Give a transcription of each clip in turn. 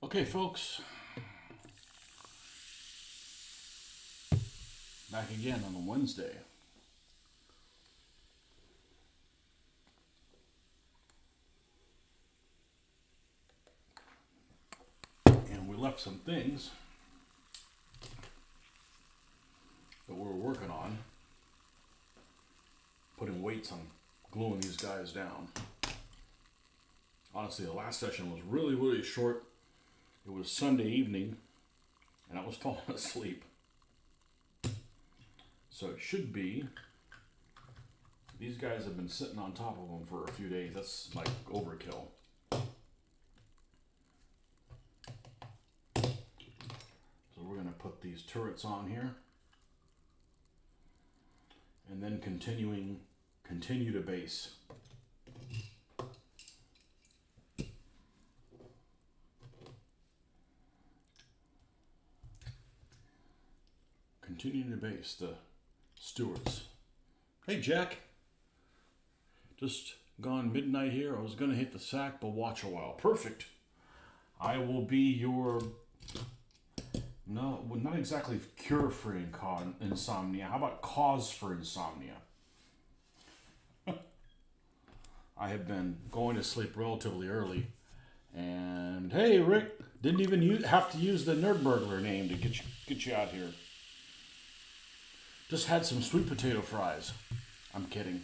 Okay, folks, back again on a Wednesday. And we left some things that we were working on, putting weights on gluing these guys down. Honestly, the last session was really short. It was Sunday evening, and I was falling asleep. So it should be. These guys have been sitting on top of them for a few days. That's like overkill. So we're going to put these turrets on here. And then continue to base. Continuing to base the stewards. Hey, Jack. Just gone midnight here. I was going to hit the sack, but watch a while. Perfect. I will be your, no, well, not exactly cure for insomnia. How about cause for insomnia? I have been going to sleep relatively early. And hey, Rick, didn't even have to use the Nerd Burglar name to get you out here. Just had some sweet potato fries. I'm kidding.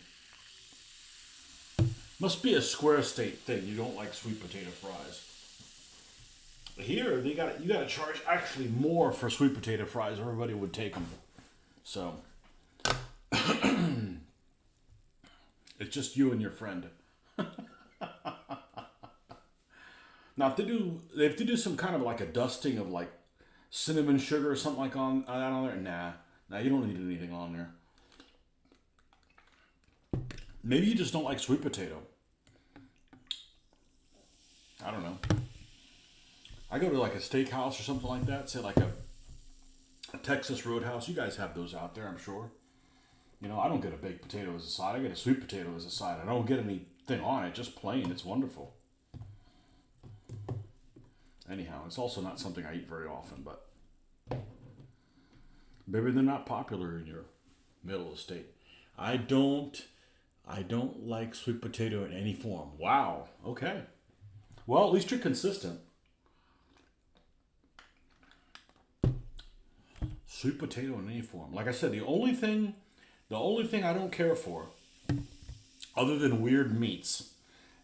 Must be a Square State thing. You don't like sweet potato fries. Here, you got to charge actually more for sweet potato fries. Everybody would take them. So it's just you and your friend. Now, if they have to do some kind of like a dusting of like cinnamon sugar or something like on there. Nah, you don't need anything on there. Maybe you just don't like sweet potato. I don't know. I go to like a steakhouse or something like that, say like a Texas Roadhouse. You guys have those out there, I'm sure. You know, I don't get a baked potato as a side. I get a sweet potato as a side. I don't get anything on it, just plain. It's wonderful. Anyhow, it's also not something I eat very often, but maybe they're not popular in your middle of the state. I don't like sweet potato in any form. Wow. Okay. Well, at least you're consistent. Sweet potato in any form. Like I said, the only thing I don't care for, other than weird meats,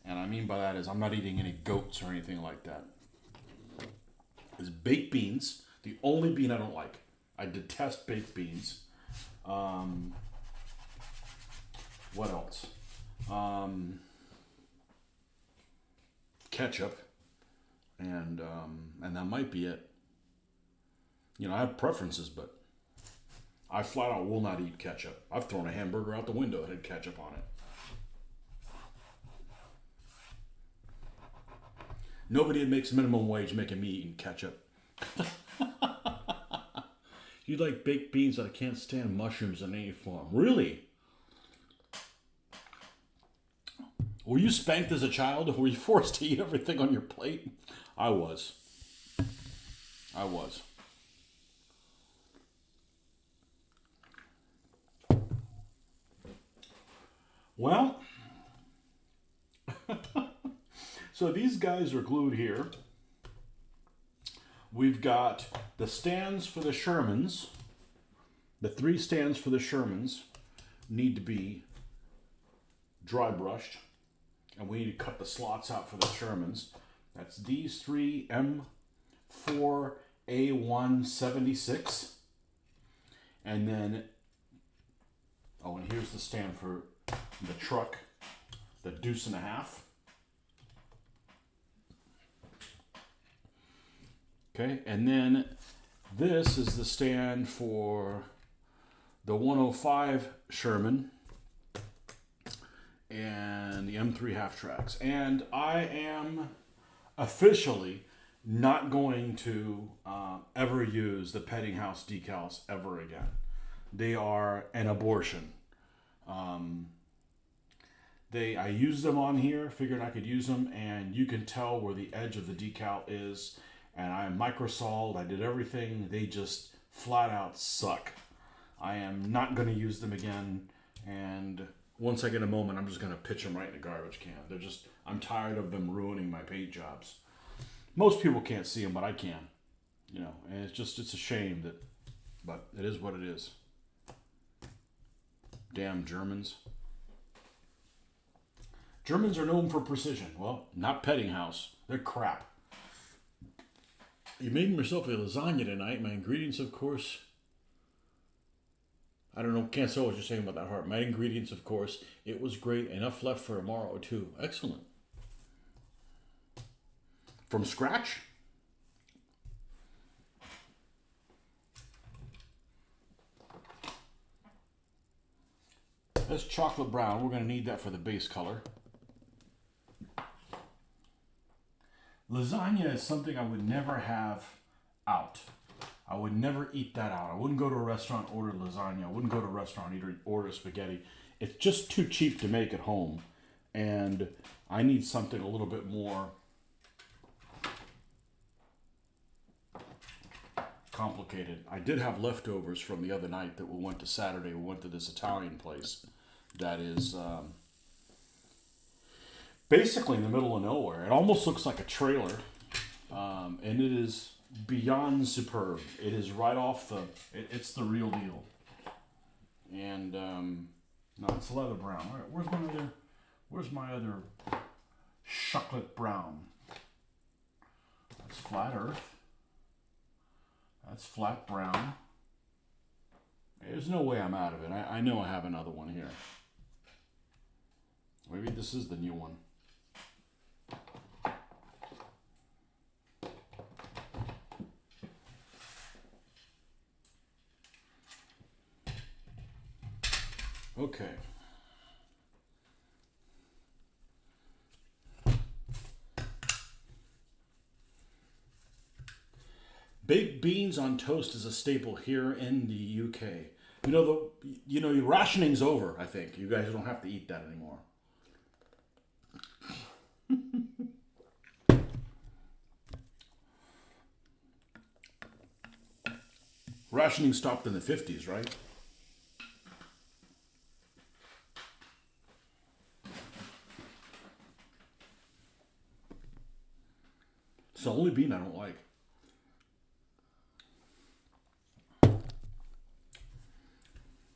and I mean by that is I'm not eating any goats or anything like that, is baked beans. The only bean I don't like. I detest baked beans. What else? Ketchup, and that might be it. You know, I have preferences, but I flat out will not eat ketchup. I've thrown a hamburger out the window that had ketchup on it. Nobody that makes minimum wage making me eating ketchup. You like baked beans, but I can't stand mushrooms in any form. Really? Were you spanked as a child? Were you forced to eat everything on your plate? I was. Well, so these guys are glued here. We've got the stands for the Shermans. The 3 stands for the Shermans need to be dry brushed. And we need to cut the slots out for the Shermans. That's these 3 M4A176. And then, and here's the stand for the truck, the deuce and a half. Okay, and then this is the stand for the 105 Sherman and the M3 half tracks. And I am officially not going to ever use the Petting House decals ever again. They are an abortion. I used them on here, figured I could use them, and you can tell where the edge of the decal is, and I microsoled. I did everything. They just flat out suck. I am not going to use them again. And once I get a moment, I'm just going to pitch them right in the garbage can. They're just, I'm tired of them ruining my paint jobs. Most people can't see them, but I can. You know, and it's a shame that, but it is what it is. Damn Germans. Germans are known for precision. Well, not Pettinghouse. They're crap. You made myself a lasagna tonight. My ingredients, of course. I don't know. Can't say what you're saying about that heart. My ingredients, of course. It was great. Enough left for tomorrow, too. Excellent. From scratch? That's chocolate brown. We're going to need that for the base color. Lasagna is something I would never have out. I would never eat that out. I wouldn't go to a restaurant, order lasagna. I wouldn't go to a restaurant, order spaghetti. It's just too cheap to make at home. And I need something a little bit more complicated. I did have leftovers from the other night that we went to Saturday. We went to this Italian place that is basically in the middle of nowhere. It almost looks like a trailer, and it is beyond superb. It is right off the. It's the real deal. And no, it's leather brown. All right, where's my other chocolate brown? That's flat earth. That's flat brown. There's no way I'm out of it. I know I have another one here. Maybe this is the new one. Okay. Baked beans on toast is a staple here in the UK. Rationing's over, I think. You guys don't have to eat that anymore. Rationing stopped in the 50s, right? It's the only bean I don't like.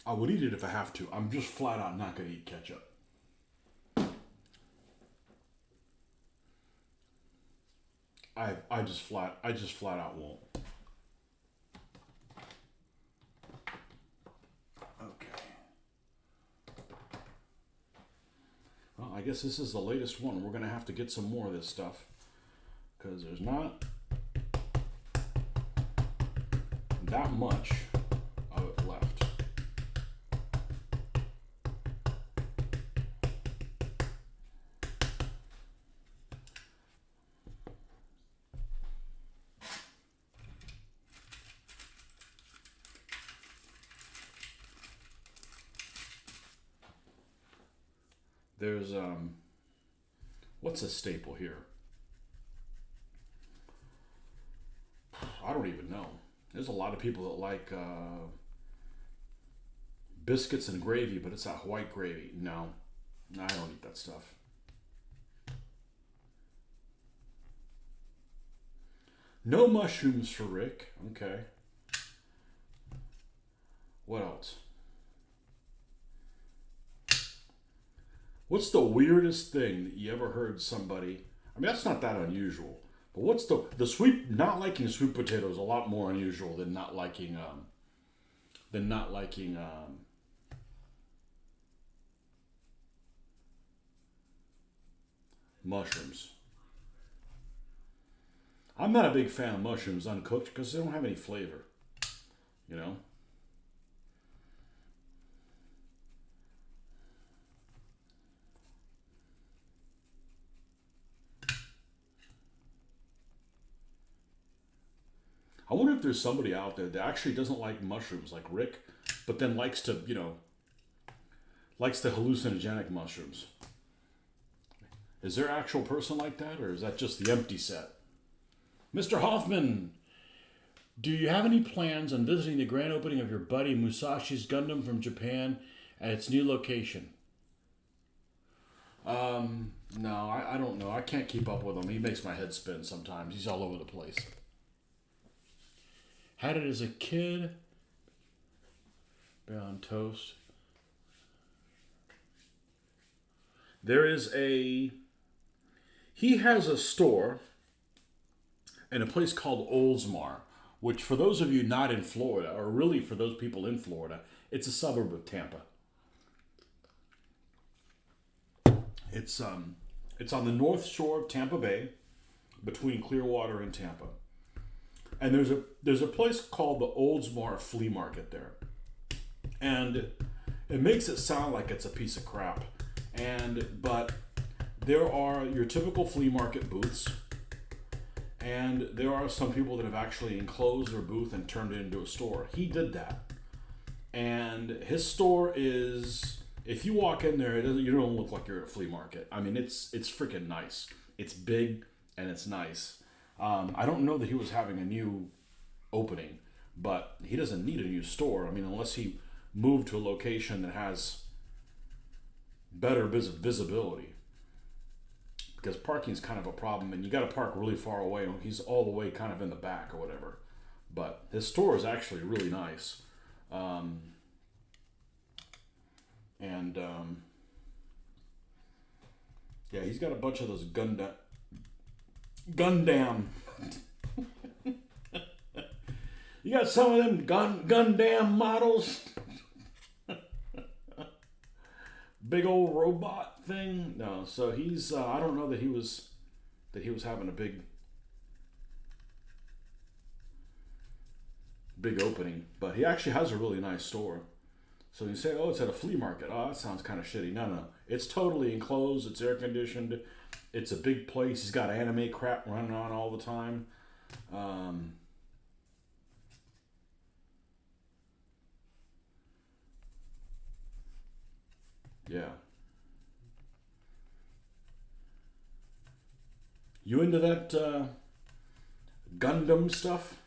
I would eat it if I have to. I'm just flat out not going to eat ketchup. I just flat out won't. Okay. Well, I guess this is the latest one. We're going to have to get some more of this stuff because there's not that much of it left. There's, what's a staple here? I don't even know. There's a lot of people that like biscuits and gravy, but it's that white gravy. No, I don't eat that stuff. No mushrooms for Rick. Okay. What else? What's the weirdest thing that you ever heard somebody? I mean, that's not that unusual. But what's the sweet? Not liking sweet potatoes is a lot more unusual than not liking mushrooms. I'm not a big fan of mushrooms uncooked because they don't have any flavor. You know. I wonder if there's somebody out there that actually doesn't like mushrooms like Rick, but then likes the hallucinogenic mushrooms. Is there an actual person like that, or is that just the empty set? Mr. Hoffman, do you have any plans on visiting the grand opening of your buddy Musashi's Gundam from Japan at its new location? No, I don't know. I can't keep up with him. He makes my head spin sometimes. He's all over the place. Had it as a kid. On toast. There is a. He has a store in a place called Oldsmar, which for those of you not in Florida, or really for those people in Florida, it's a suburb of Tampa. It's on the north shore of Tampa Bay, between Clearwater and Tampa. And there's a place called the Oldsmar Flea Market there. And it makes it sound like it's a piece of crap. But there are your typical flea market booths, and there are some people that have actually enclosed their booth and turned it into a store. He did that. And his store is, if you walk in there, you don't look like you're at a flea market. I mean, it's freaking nice. It's big and it's nice. I don't know that he was having a new opening, but he doesn't need a new store. I mean, unless he moved to a location that has better visibility, because parking is kind of a problem, and you got to park really far away. He's all the way kind of in the back or whatever, but his store is actually really nice. Yeah, he's got a bunch of those Gundam. You got some of them Gundam models. Big old robot thing. No, so he's. I don't know that he was having a big opening, but he actually has a really nice store. So you say, oh, it's at a flea market. Oh, that sounds kind of shitty. No. It's totally enclosed. It's air conditioned. It's a big place. He's got anime crap running on all the time. Yeah. You into that Gundam stuff?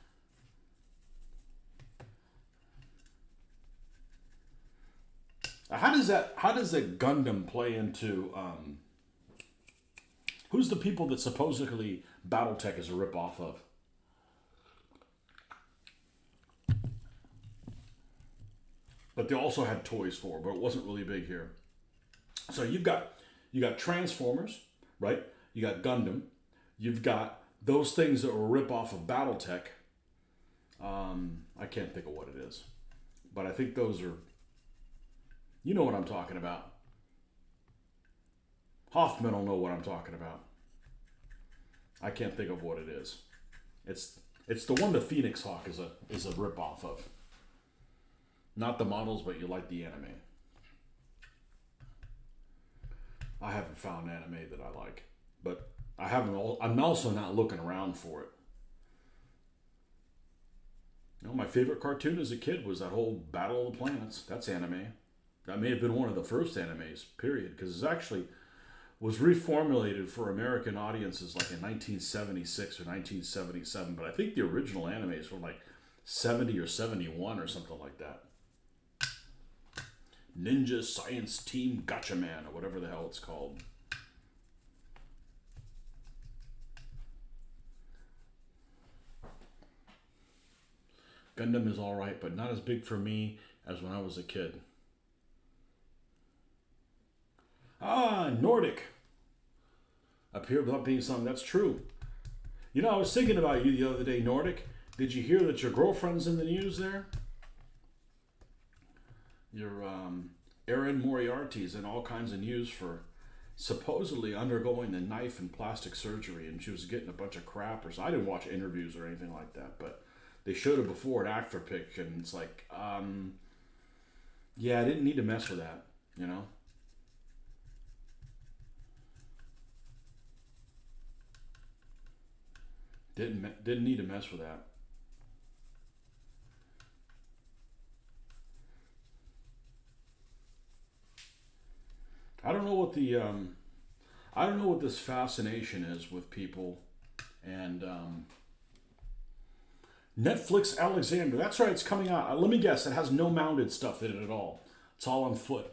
How does that Gundam play into who's the people that supposedly BattleTech is a ripoff of? But they also had toys for, but it wasn't really big here. So you got Transformers, right? You got Gundam. You've got those things that were a ripoff of BattleTech. I can't think of what it is, but I think those are. You know what I'm talking about. Hoffman will know what I'm talking about. I can't think of what it is. It's the one the Phoenix Hawk is a ripoff of. Not the models, but you like the anime. I haven't found anime that I like, but I'm also not looking around for it. You know, my favorite cartoon as a kid was that whole Battle of the Planets. That's anime. That may have been one of the first animes, period, because it actually was reformulated for American audiences like in 1976 or 1977, but I think the original anime is from like 70 or 71 or something like that. Ninja Science Team Gotcha Man, or whatever the hell it's called. Gundam is alright, but not as big for me as when I was a kid. Nordic. Up here without being something that's true. You know, I was thinking about you the other day, Nordic. Did you hear that your girlfriend's in the news there? Your Erin Moriarty's in all kinds of news for supposedly undergoing the knife and plastic surgery, and she was getting a bunch of crap. I didn't watch interviews or anything like that, but they showed a before and after pic, and it's like, yeah, I didn't need to mess with that, you know? Didn't need to mess with that. I don't know what this fascination is with people, and Netflix Alexander. That's right, it's coming out. Let me guess, it has no mounted stuff in it at all. It's all on foot.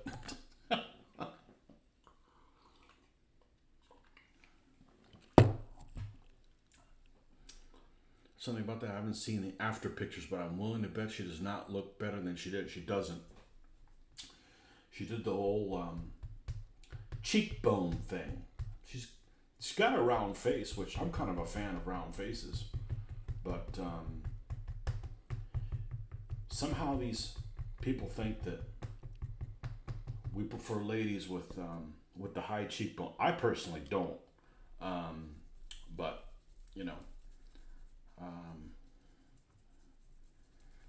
Something about that. I haven't seen the after pictures, but I'm willing to bet she does not look better than she did. She doesn't. She did the whole cheekbone thing. She's got a round face, which I'm kind of a fan of round faces. But somehow these people think that we prefer ladies with the high cheekbone. I personally don't. But you know,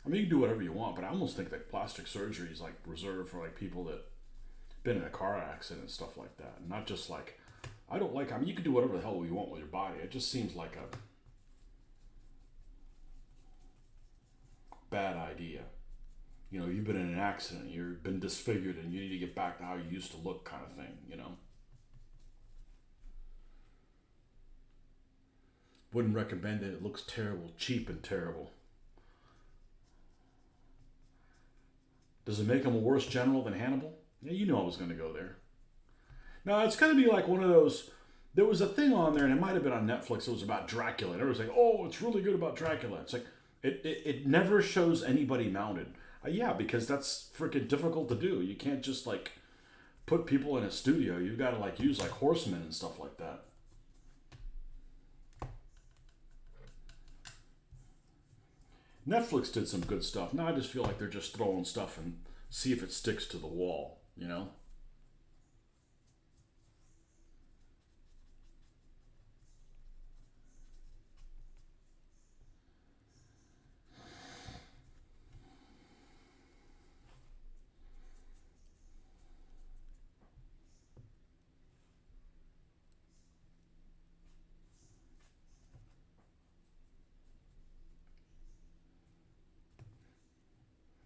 I mean, you can do whatever you want, but I almost think that plastic surgery is like reserved for like people that been in a car accident and stuff like that. And not just like, I mean, you can do whatever the hell you want with your body. It just seems like a bad idea. You know, you've been in an accident, you've been disfigured, and you need to get back to how you used to look, kind of thing, you know? Wouldn't recommend it. It looks terrible, cheap and terrible. Does it make him a worse general than Hannibal? Yeah, you know I was going to go there. Now, it's going to be like one of those... There was a thing on there, and it might have been on Netflix, it was about Dracula. And everyone's like, oh, it's really good about Dracula. It's like, it never shows anybody mounted. Yeah, because that's freaking difficult to do. You can't just, like, put people in a studio. You've got to, like, use, like, horsemen and stuff like that. Netflix did some good stuff. Now I just feel like they're just throwing stuff and see if it sticks to the wall, you know?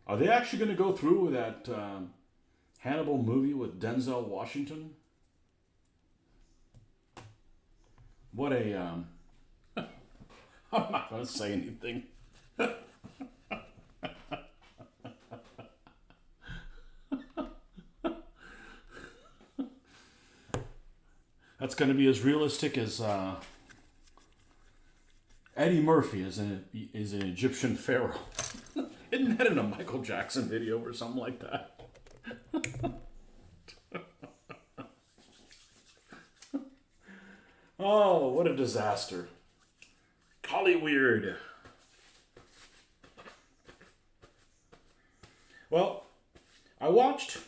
Are they actually going to go through with that Hannibal movie with Denzel Washington? What a... I'm not going to say anything. That's going to be as realistic as Eddie Murphy is an Egyptian pharaoh. Isn't that in a Michael Jackson video or something like that? Oh, what a disaster. Hollyweird. Well, I watched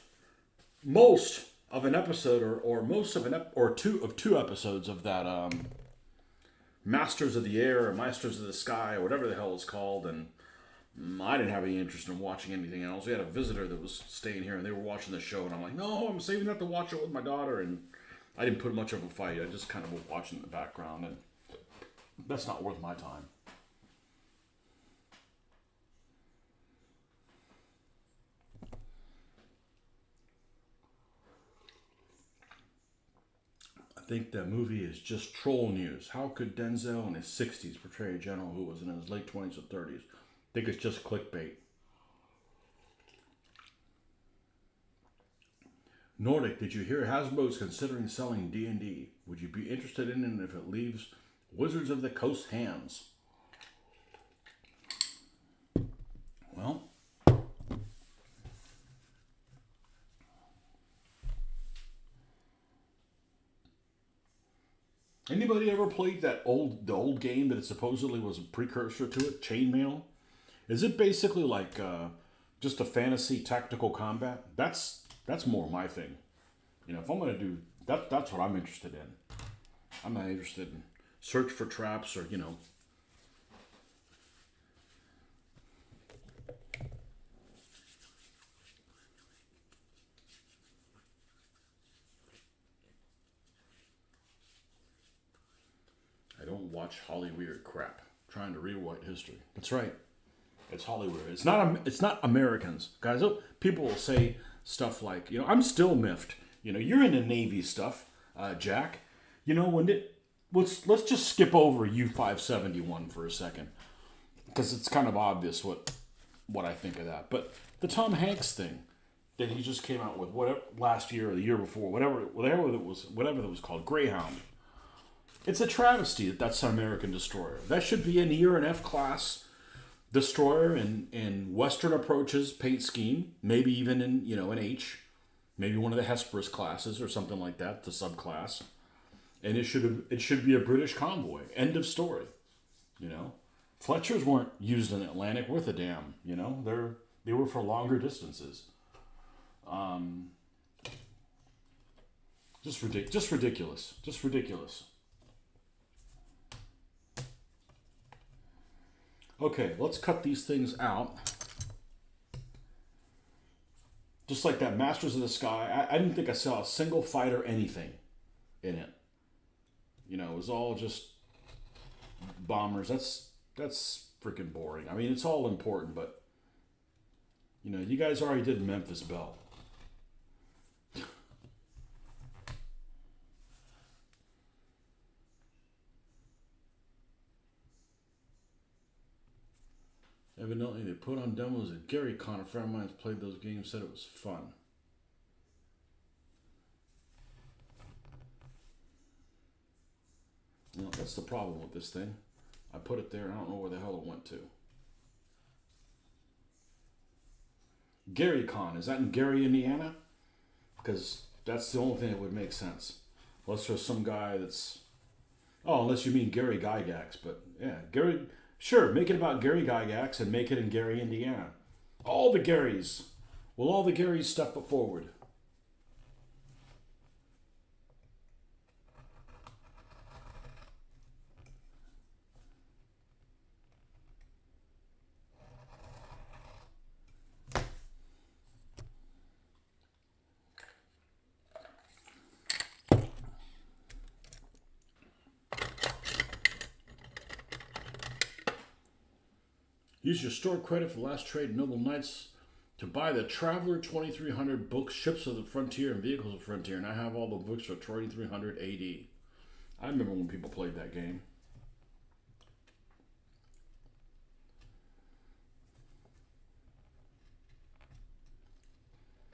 most of an episode or most of two episodes of that Masters of the Air or Masters of the Sky or whatever the hell it's called, and I didn't have any interest in watching anything else. We had a visitor that was staying here, and they were watching the show, and I'm like, no, I'm saving that to watch it with my daughter, and I didn't put much of a fight. I just kind of was watching in the background, and that's not worth my time. I think the movie is just troll news. How could Denzel in his 60s portray a general who was in his late 20s or 30s? I think it's just clickbait. Nordic, did you hear Hasbro's considering selling D&D? Would you be interested in it if it leaves Wizards of the Coast hands? Well, anybody ever played the old game that it supposedly was a precursor to it, Chainmail? Is it basically like just a fantasy tactical combat? That's more my thing. You know, if I'm gonna do that, that's what I'm interested in. I'm not interested in search for traps or, you know. I don't watch Hollyweird crap. I'm trying to rewrite history. That's right. It's Hollywood. It's not Americans, guys. People will say stuff like, you know, I'm still miffed. You know, you're into Navy stuff, Jack. You know, let's just skip over U-571 for a second. because it's kind of obvious what I think of that. But the Tom Hanks thing that he just came out with, whatever, last year or the year before, whatever that was called, Greyhound. It's a travesty that that's an American destroyer. That should be an E or an F class destroyer in Western approaches paint scheme, maybe even in an H, maybe one of the Hesperus classes or something like that, the subclass. And it should be a British convoy. End of story. Fletchers weren't used in the Atlantic worth a damn. They were for longer distances. Just ridiculous. Just ridiculous. Okay, let's cut these things out. Just like that Masters of the Sky, I didn't think I saw a single fighter anything in it. It was all just bombers. That's freaking boring. I mean, it's all important, but you guys already did Memphis Belle. Evidently, they put on demos that Gary Conn, a friend of mine, has played those games, said it was fun. That's the problem with this thing. I put it there, and I don't know where the hell it went to. Gary Conn, is that in Gary, Indiana? Because that's the only thing that would make sense. Unless there's some guy that's... Oh, unless you mean Gary Gygax, but yeah, Gary... Sure, make it about Gary Gygax and make it in Gary, Indiana. All the Garys. Will all the Garys step forward? Use your store credit for last trade Noble Knights to buy the Traveler 2300 books, Ships of the Frontier, and Vehicles of the Frontier, and I have all the books for 2300 AD. I remember when people played that game.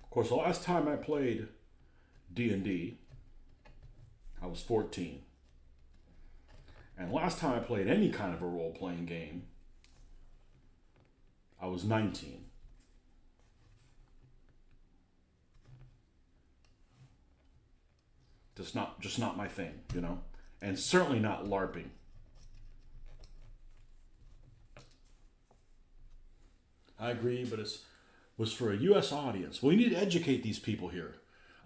Of course, the last time I played D&D, I was 14. And last time I played any kind of a role-playing game, I was 19. Just not my thing, and certainly not LARPing. I agree, but it was for a U.S. audience. We need to educate these people here.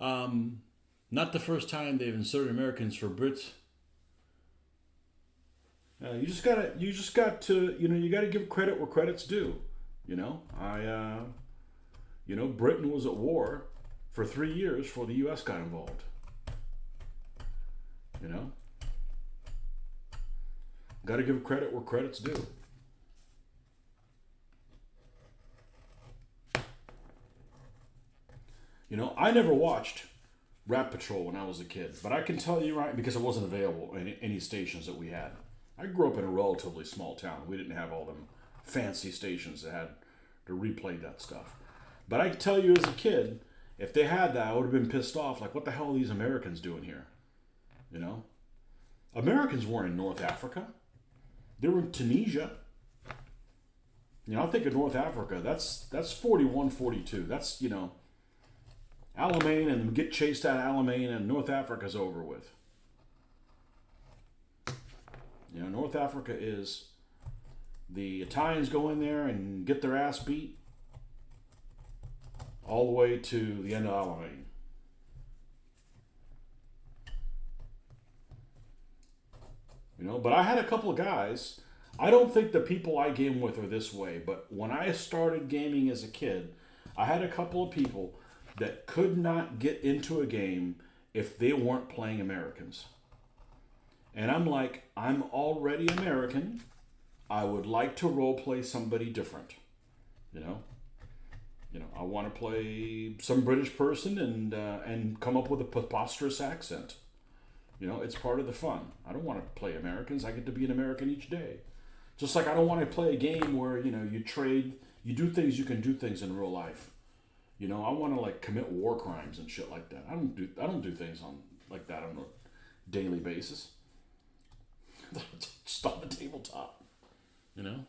Not the first time they've inserted Americans for Brits. You just got to give credit where credit's due. Britain was at war for 3 years before the U.S. got involved. Got to give credit where credit's due. I never watched Rat Patrol when I was a kid, but I can tell you, right, because it wasn't available in any stations that we had. I grew up in a relatively small town. We didn't have all them fancy stations that had to replay that stuff. But I can tell you as a kid, if they had that, I would have been pissed off. Like, what the hell are these Americans doing here? Americans weren't in North Africa. They were in Tunisia. I think of North Africa, that's 41, 42. That's, Alamein, and get chased out of Alamein, and North Africa's over with. North Africa is the Italians go in there and get their ass beat all the way to the end of Alamein. But I had a couple of guys. I don't think the people I game with are this way, but when I started gaming as a kid, I had a couple of people that could not get into a game if they weren't playing Americans. And I'm like, I'm already American. I would like to role play somebody different. I want to play some British person and come up with a preposterous accent. It's part of the fun. I don't want to play Americans. I get to be an American each day. Just like I don't want to play a game where, you know, you trade, you do things, you can do things in real life. You know, I want to like commit war crimes and shit like that. I don't do things on like that on a daily basis. Just on the tabletop, you know.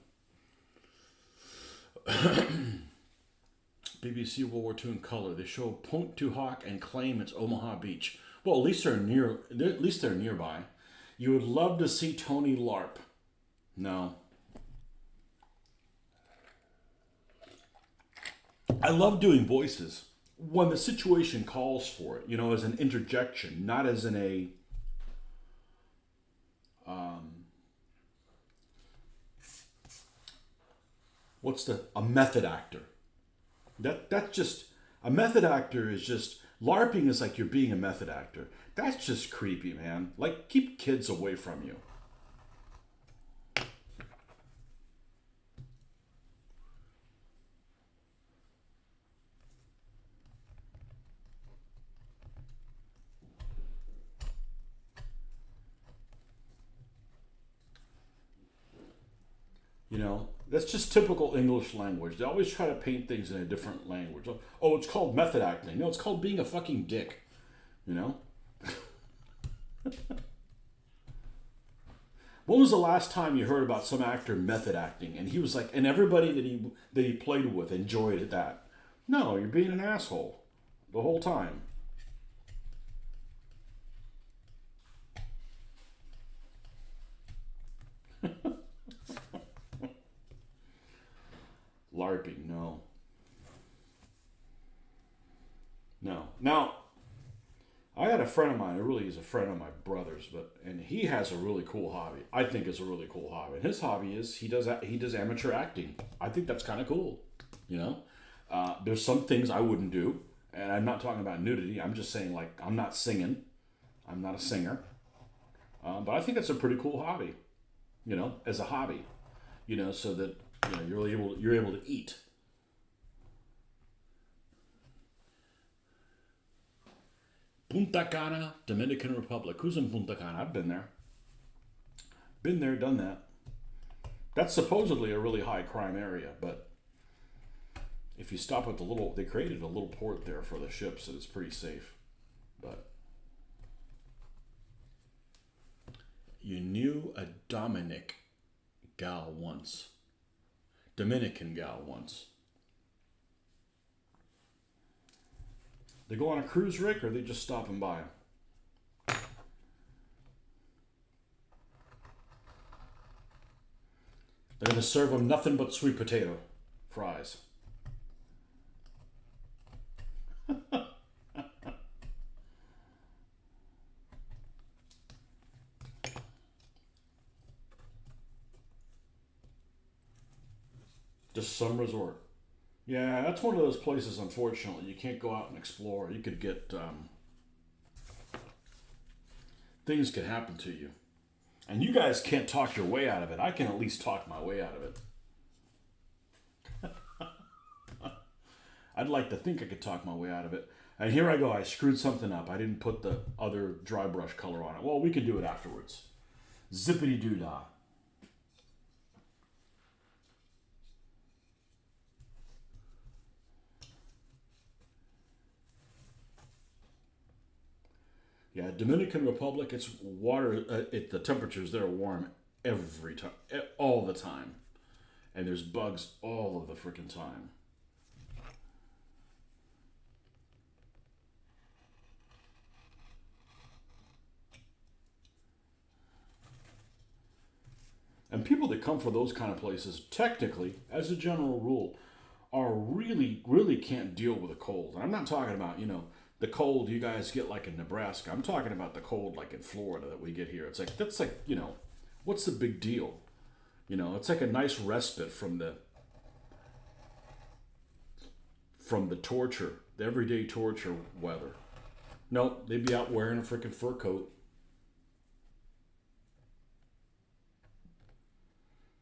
BBC World War II in color. They show Pointe du Hoc and claim it's Omaha Beach. Well, at least they're near. At least they're nearby. You would love to see Tony LARP. No. I love doing voices when the situation calls for it. You know, as an interjection, not as in a. A method actor. That's just a method actor is just LARPing is like you're being a method actor. That's just creepy, man. Like keep kids away from you. You know, that's just typical English language. They always try to paint things in a different language. Oh, it's called method acting. No, it's called being a fucking dick. You know? When was the last time you heard about some actor method acting and he was like, and everybody that he played with enjoyed it that? No, you're being an asshole the whole time. LARPing, no. No. Now, I had a friend of mine who really is a friend of my brother's, and he has a really cool hobby. I think it's a really cool hobby. And his hobby is he does amateur acting. I think that's kind of cool. You know, there's some things I wouldn't do, and I'm not talking about nudity. I'm just saying like I'm not singing. I'm not a singer, but I think that's a pretty cool hobby. You know, as a hobby. You know, so that you know you're able to eat. Punta Cana, Dominican Republic. Who's in Punta Cana? I've been there. Been there, done that. That's supposedly a really high crime area, but if you stop at they created a little port there for the ships, so it's pretty safe. But you knew a Dominican gal once. They go on a cruise, Rick, or they just stopping by? They're going to serve them nothing but sweet potato fries. Just some resort. Yeah, that's one of those places, unfortunately, you can't go out and explore. You could get, things could happen to you. And you guys can't talk your way out of it. I can at least talk my way out of it. I'd like to think I could talk my way out of it. And here I go, I screwed something up. I didn't put the other dry brush color on it. Well, we can do it afterwards. Zippity doo dah. Yeah, Dominican Republic, it's water, the temperatures there are warm every time, all the time. And there's bugs all of the freaking time. And people that come from those kind of places, technically, as a general rule, are really can't deal with the cold. And I'm not talking about, the cold you guys get like in Nebraska. I'm talking about the cold like in Florida that we get here. It's like, that's like, what's the big deal? It's like a nice respite from the torture, the everyday torture weather. No, they'd be out wearing a freaking fur coat.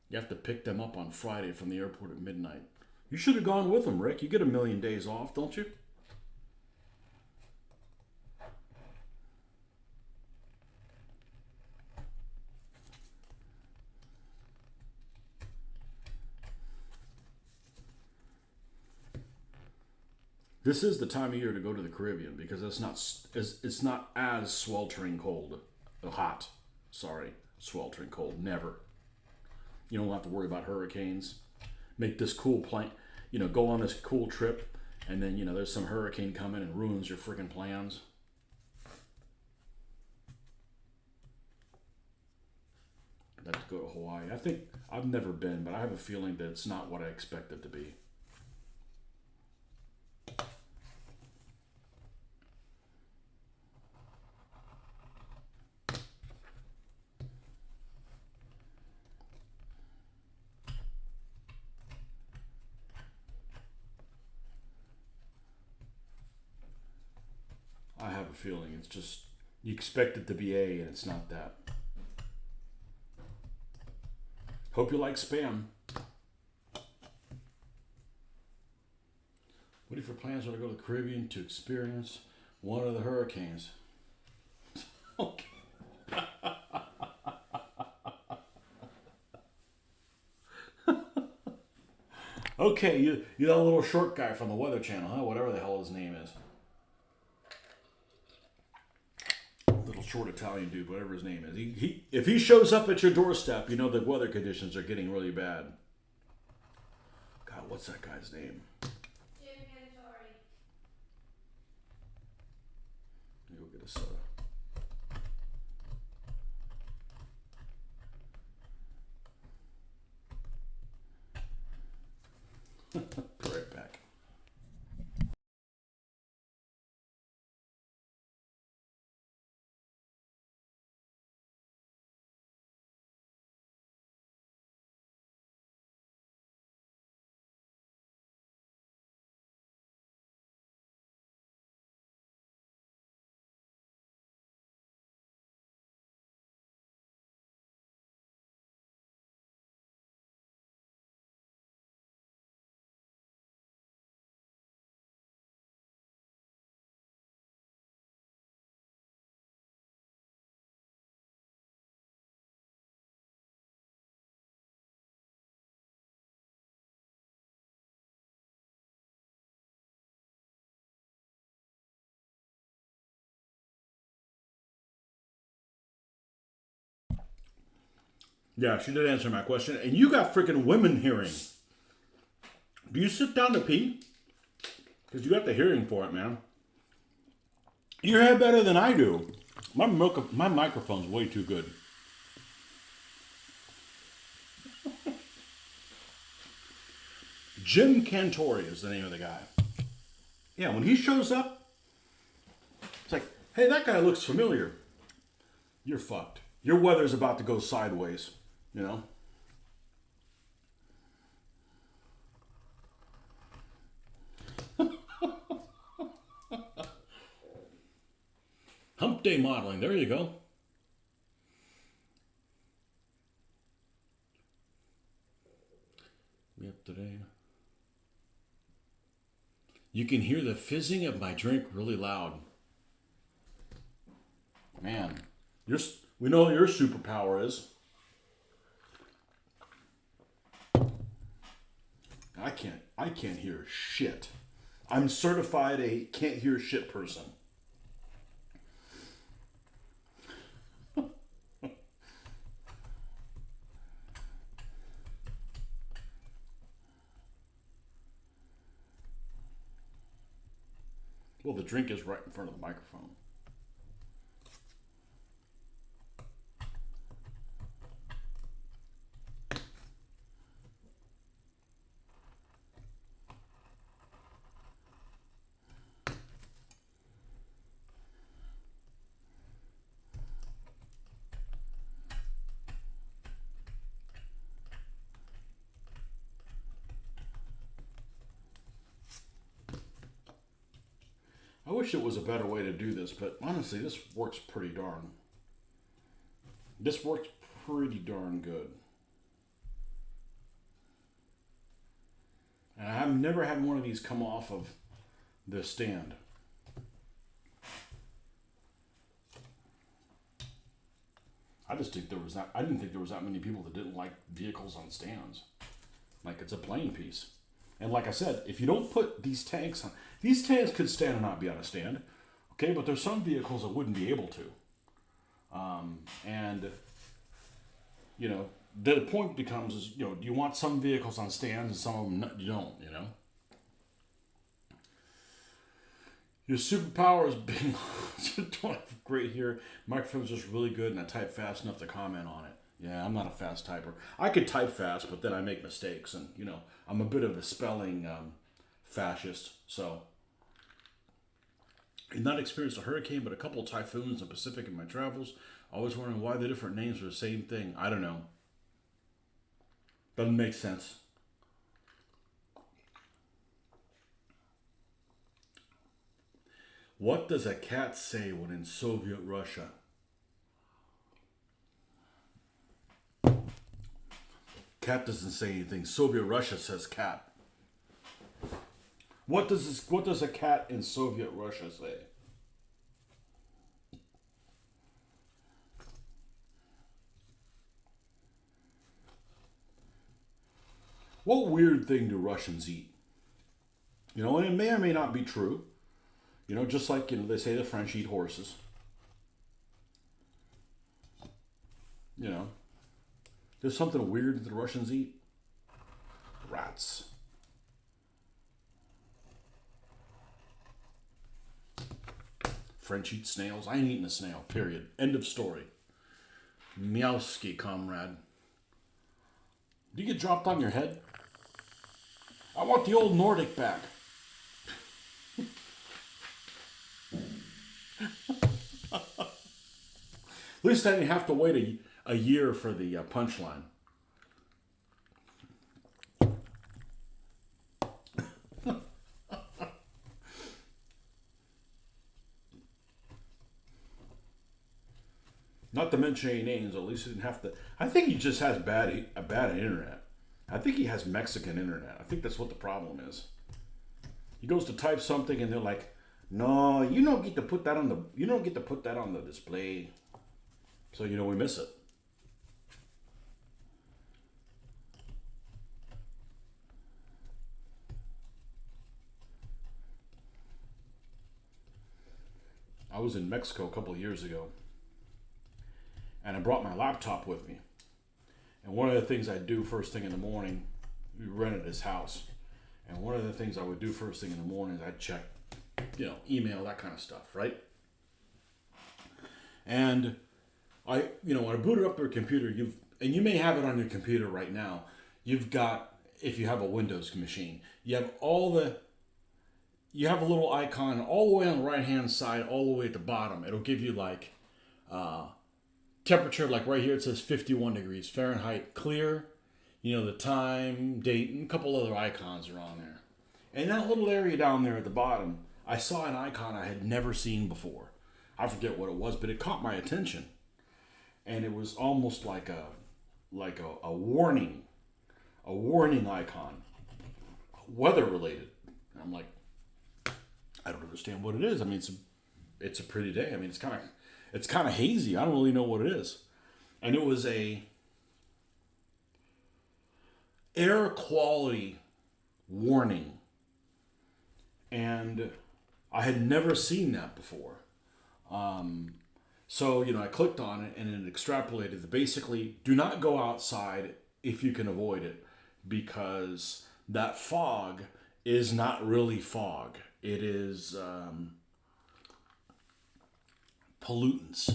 You have to pick them up on Friday from the airport at midnight. You should have gone with them, Rick. You get 1,000,000 days off, don't you? This is the time of year to go to the Caribbean because it's not as sweltering cold, hot. Sorry, sweltering cold. Never. You don't have to worry about hurricanes. Make this cool plane. Go on this cool trip, and then there's some hurricane coming and ruins your freaking plans. I'd like to go to Hawaii. I think I've never been, but I have a feeling that it's not what I expect it to be. I have a feeling it's just you expect it to be A and it's not that. Hope you like spam. What if your plans are to go to the Caribbean to experience one of the hurricanes? Okay. Okay, you that little short guy from the Weather Channel, huh? Whatever the hell his name is. Little short Italian dude, whatever his name is. If he shows up at your doorstep, the weather conditions are getting really bad. God, what's that guy's name? Figure-atively. Let me go get a soda. Be right back. Yeah, she did answer my question. And you got freaking women hearing. Do you sit down to pee? Because you got the hearing for it, man. You hear better than I do. My microphone's way too good. Jim Cantori is the name of the guy. Yeah, when he shows up, it's like, hey, that guy looks familiar. You're fucked. Your weather's about to go sideways, Hump day modeling. There you go. Yep, today. You can hear the fizzing of my drink really loud. Man, we know what your superpower is. I can't hear shit. I'm certified a can't hear shit person. Well, the drink is right in front of the microphone. I wish it was a better way to do this, but honestly, this works pretty darn. This works pretty darn good. And I've never had one of these come off of the stand. I didn't think there was that many people that didn't like vehicles on stands. Like it's a playing piece. And like I said, if you don't put these tanks on, these tanks could stand or not be on a stand, okay? But there's some vehicles that wouldn't be able to. And, you know, the point becomes is, you know, do you want some vehicles on stands and some of them you don't, you know? Your superpower is being great here. Microphone's just really good and I type fast enough to comment on it. Yeah, I'm not a fast typer. I could type fast, but then I make mistakes. And, you know, I'm a bit of a spelling fascist. So, I've not experienced a hurricane, but a couple of typhoons in the Pacific in my travels. Always wondering why the different names are the same thing. I don't know. Doesn't make sense. What does a cat say when in Soviet Russia? Cat doesn't say anything. Soviet Russia says cat. What does a cat in Soviet Russia say? What weird thing do Russians eat? You know, and it may or may not be true. You know, just like, you know, they say the French eat horses. You know, there's something weird that the Russians eat. Rats. French eat snails. I ain't eating a snail, period. End of story. Meowski, comrade. Do you get dropped on your head? I want the old Nordic back. At least I didn't have to wait a year for the punchline. Not to mention any names, at least he didn't have to. I think he just has bad internet. I think he has Mexican internet. I think that's what the problem is. He goes to type something and they're like, "No, you don't get to put that on the display." So you know we miss it. I was in Mexico a couple of years ago, and I brought my laptop with me. And one of the things I do first thing in the morning, we rented this house, and one of the things I would do first thing in the morning is I'd check, you know, email, that kind of stuff, right? And when I booted up your computer, and you may have it on your computer right now. You've got, if you have a Windows machine, you have a little icon all the way on the right hand side, all the way at the bottom. It'll give you like temperature, like right here it says 51 degrees Fahrenheit, clear. You know, the time, date, and a couple other icons are on there. And that little area down there at the bottom, I saw an icon I had never seen before. I forget what it was, but it caught my attention. And it was almost like a warning icon, weather related. And I'm like, I don't understand what it is. I mean, it's a pretty day. I mean, it's kind of hazy. I don't really know what it is. And it was a air quality warning. And I had never seen that before. So, you know, I clicked on it and it extrapolated that basically do not go outside if you can avoid it, because that fog is not really fog. It is pollutants.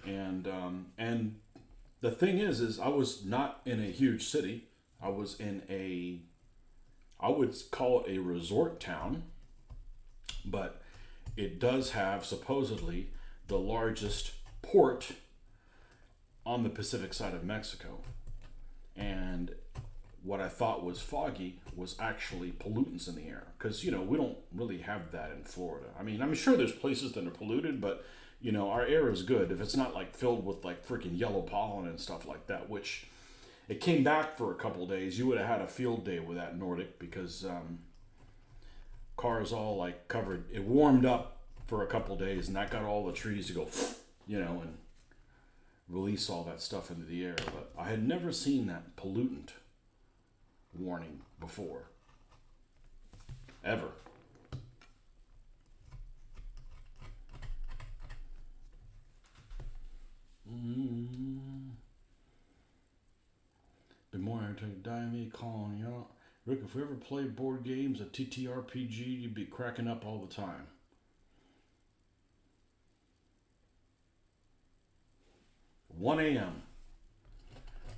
And the thing is I was not in a huge city. I was in I would call it a resort town, but it does have supposedly the largest port on the Pacific side of Mexico. And what I thought was foggy was actually pollutants in the air. Because, you know, we don't really have that in Florida. I mean, I'm sure there's places that are polluted, but, you know, our air is good. If it's not, like, filled with, like, freaking yellow pollen and stuff like that, which it came back for a couple days. You would have had a field day with that Nordic, because cars all, like, covered. It warmed up for a couple days, and that got all the trees to go, you know, and release all that stuff into the air. But I had never seen that pollutant warning before. Ever. Been more entertaining. Diamond calling you out. Rick, if we ever played board games, a TTRPG, you'd be cracking up all the time. 1 a.m.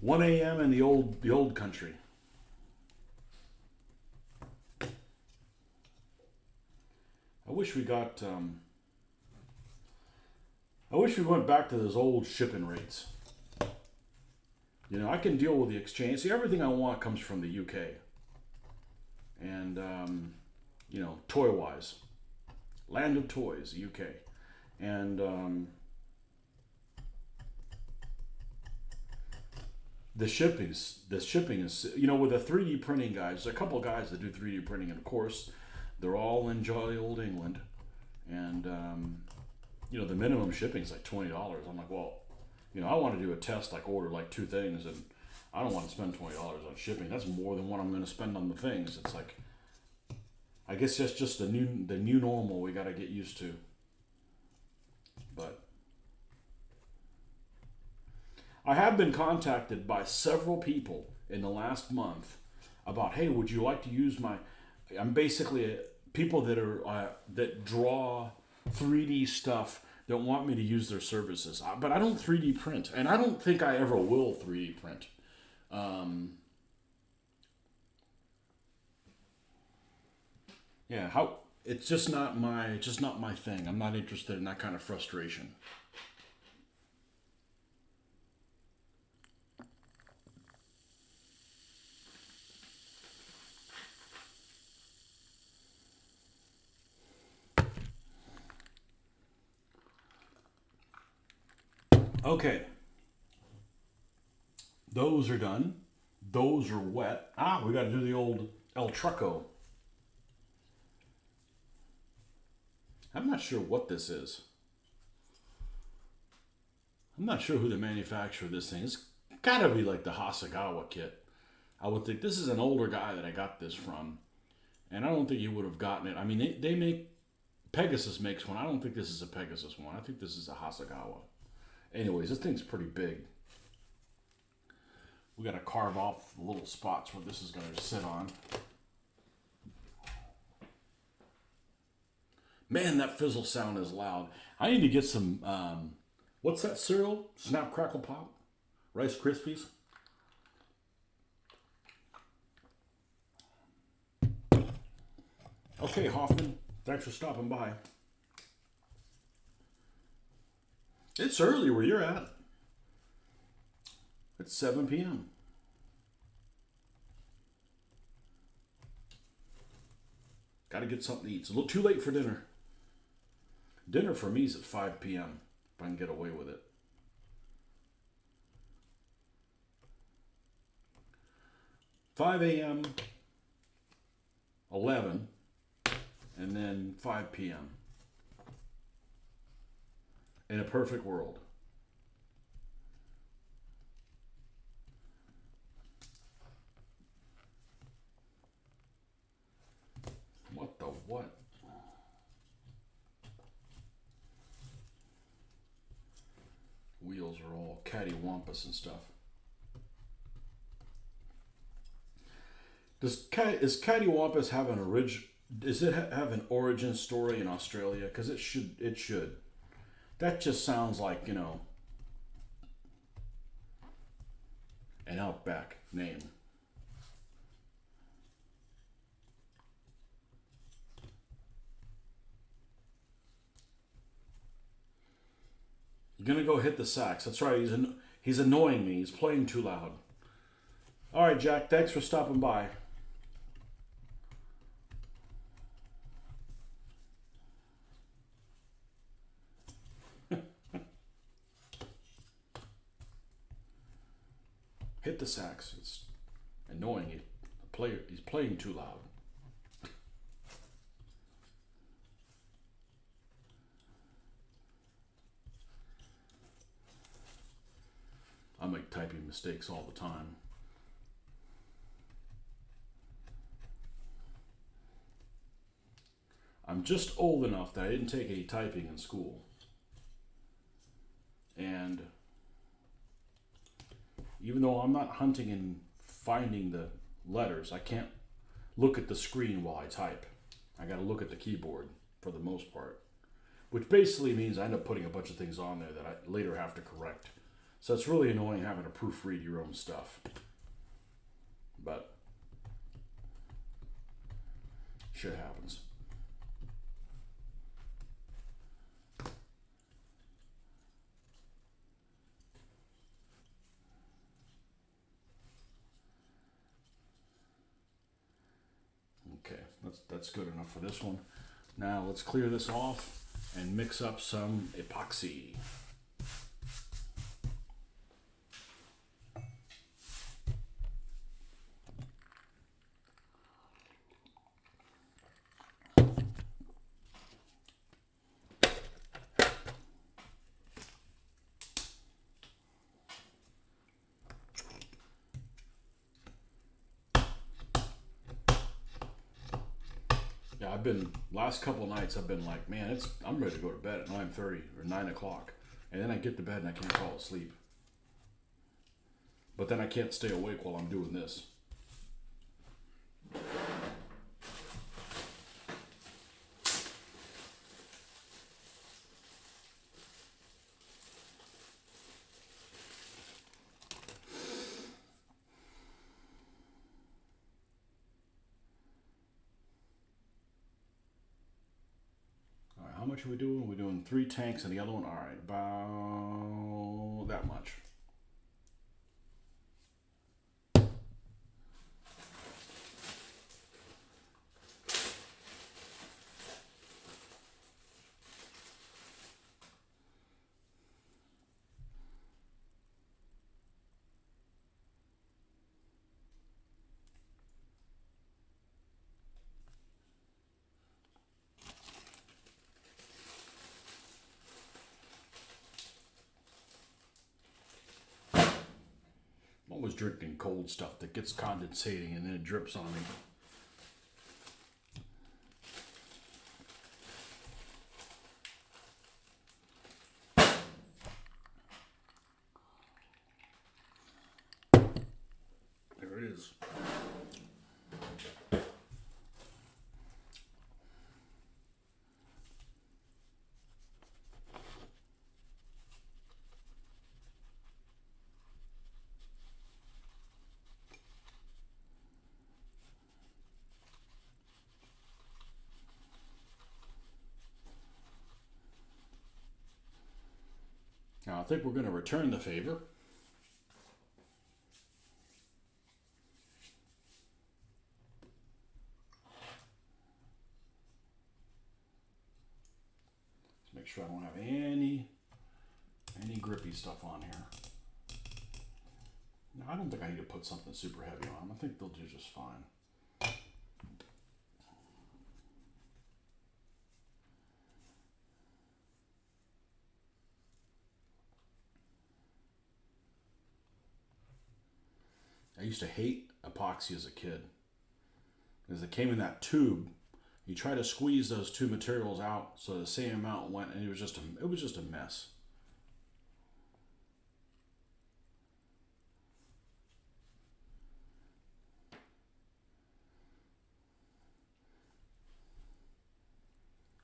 1 a.m. in the old country. I wish we got. I wish we went back to those old shipping rates. You know, I can deal with the exchange. See, everything I want comes from the UK. And, you know, toy-wise. Land of toys, UK. And the shipping is, you know, with the 3D printing guys, there's a couple of guys that do 3D printing, and of course, they're all in jolly old England. And, you know, the minimum shipping is like $20. I'm like, well, you know, I want to do a test, like order like 2 things, and I don't want to spend $20 on shipping. That's more than what I'm going to spend on the things. It's like, I guess that's just the new normal we got to get used to. But I have been contacted by several people in the last month about, hey, would you like to use my? I'm basically people that are that draw 3D stuff that want me to use their services, but I don't 3D print, and I don't think I ever will 3D print. Yeah, how it's just not my thing. I'm not interested in that kind of frustration. Okay. Those are done. Those are wet. We got to do the old El Trucco. I'm not sure what this is. I'm not sure who the manufacturer of this thing is. It's got to be like the Hasegawa kit. I would think this is an older guy that I got this from. And I don't think he would have gotten it. I mean, they make... Pegasus makes one. I don't think this is a Pegasus one. I think this is a Hasegawa. Anyways, this thing's pretty big. We got to carve off the little spots where this is going to sit on. Man, that fizzle sound is loud. I need to get some, what's that cereal? Snap, Crackle, Pop? Rice Krispies? Okay, Hoffman, thanks for stopping by. It's early where you're at. It's 7 p.m. Got to get something to eat. It's a little too late for dinner. Dinner for me is at 5 p.m. if I can get away with it. $5 a.m., 11, and then 5 p.m. In a perfect world. What the what? Wheels are all cattywampus and stuff. Is cattywampus have an Does it have an origin story in Australia? Because it should. It should. That just sounds like, you know, an Outback name. You're gonna go hit the sax. That's right. He's annoying me. He's playing too loud. All right, Jack. Thanks for stopping by. Hit the sax. It's annoying. He's playing too loud. I make typing mistakes all the time. I'm just old enough that I didn't take any typing in school. And even though I'm not hunting and finding the letters, I can't look at the screen while I type. I got to look at the keyboard for the most part, which basically means I end up putting a bunch of things on there that I later have to correct. So it's really annoying having to proofread your own stuff. But shit happens. Okay, that's good enough for this one. Now let's clear this off and mix up some epoxy. Yeah, last couple nights I've been like, man, I'm ready to go to bed at 9:30 or 9 o'clock. And then I get to bed and I can't fall asleep. But then I can't stay awake while I'm doing this. All right, how much are we doing? We're doing 3 tanks and the other one. All right, about that much. I'm always drinking cold stuff that gets condensating and then it drips on me. There it is. Now I think we're going to return the favor. Let's make sure I don't have any grippy stuff on here. No, I don't think I need to put something super heavy on them. I think they'll do just fine. I used to hate epoxy as a kid because it came in that tube. You try to squeeze those two materials out so the same amount went, and it was just a mess.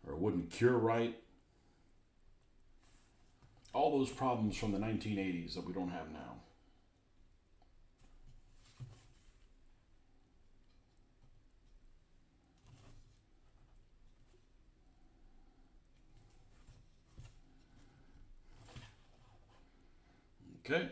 Or it wouldn't cure right. All those problems from the 1980s that we don't have now. Okay.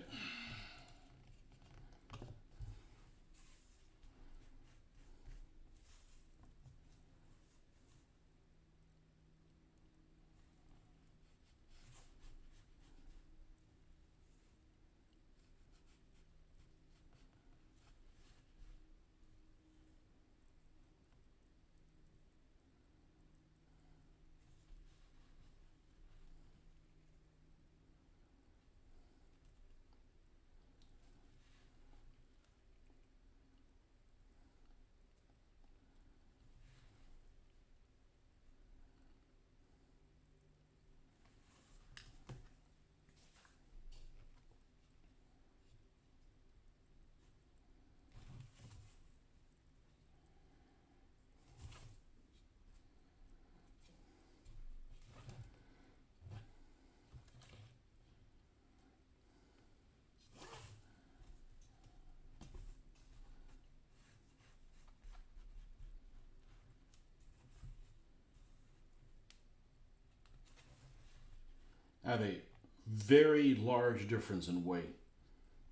have a very large difference in weight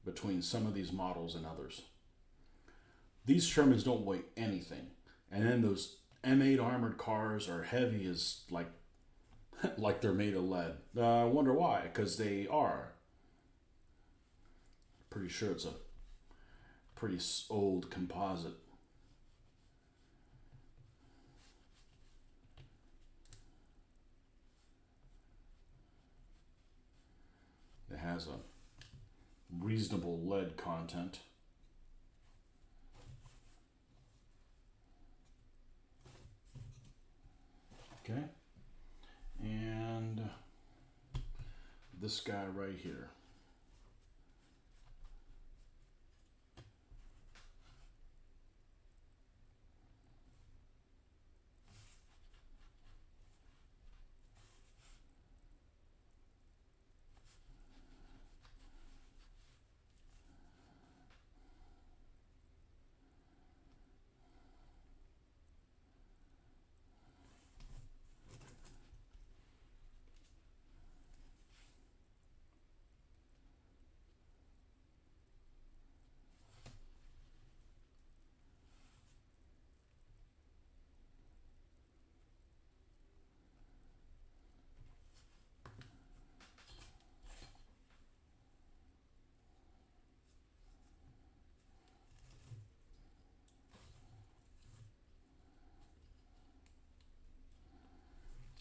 between some of these models and others. These Shermans don't weigh anything. And then those M8 armored cars are heavy as like they're made of lead. I wonder why, because they are. Pretty sure it's a pretty old composite. It has a reasonable lead content. Okay. And this guy right here.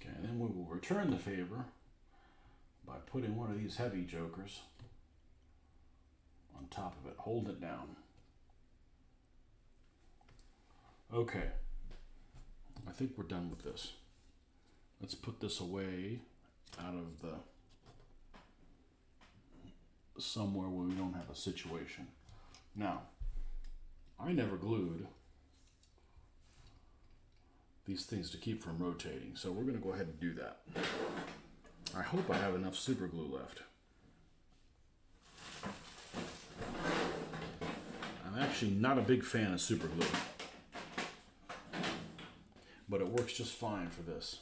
Okay, and then we will return the favor by putting one of these heavy jokers on top of it. Hold it down. Okay, I think we're done with this. Let's put this away out of the somewhere where we don't have a situation. Now, I never glued these things to keep from rotating, so we're going to go ahead and do that. I hope I have enough super glue left. I'm actually not a big fan of super glue, but it works just fine for this.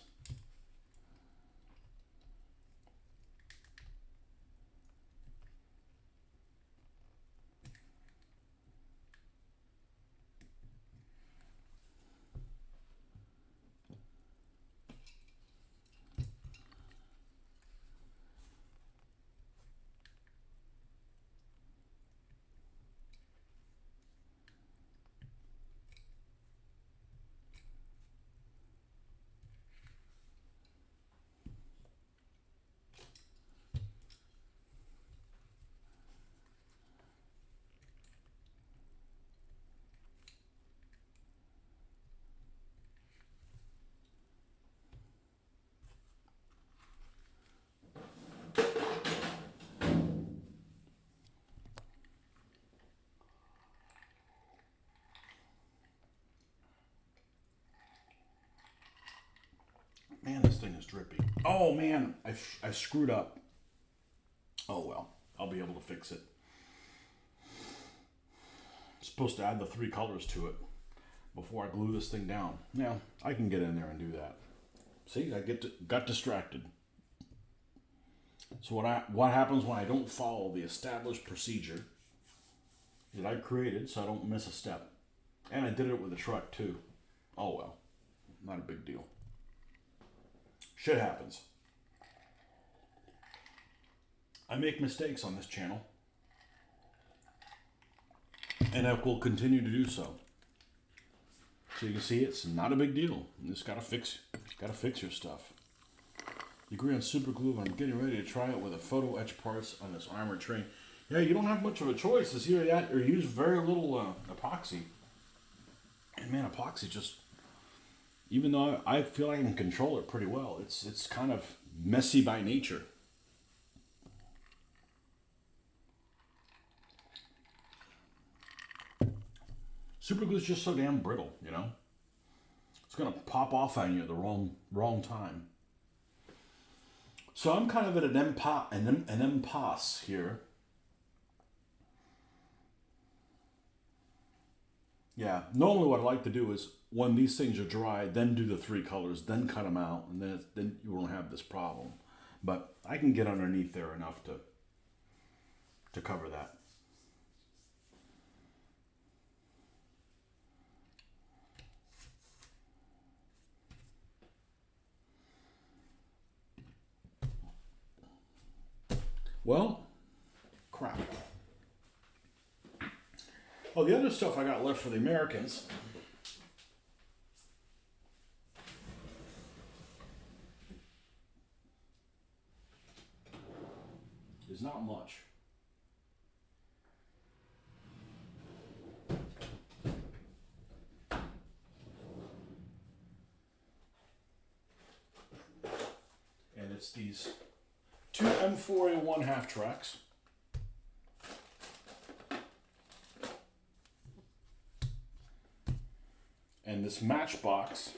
Man, this thing is drippy. Oh man, I screwed up. Oh well, I'll be able to fix it. I'm supposed to add the 3 colors to it before I glue this thing down. Yeah, I can get in there and do that. See, I got distracted. So what happens when I don't follow the established procedure that I created so I don't miss a step? And I did it with the truck too. Oh well, not a big deal. Shit happens. I make mistakes on this channel, and I will continue to do so. So you can see it's not a big deal. You just gotta fix your stuff. You agree on super glue. I'm getting ready to try it with a photo etch parts on this armored train. Yeah, you don't have much of a choice. It's either that or use very little epoxy. And man, epoxy just, even though I feel like I can control it pretty well, it's kind of messy by nature. Super glue is just so damn brittle, you know? It's gonna pop off on you at the wrong time. So I'm kind of at an impasse here. Yeah, normally what I like to do is when these things are dry, then do the 3 colors, then cut them out, and then you won't have this problem. but I can get underneath there enough to cover that. Well, crap. Oh, the other stuff I got left for the Americans is not much. And it's these two M4A1 half tracks. And this Matchbox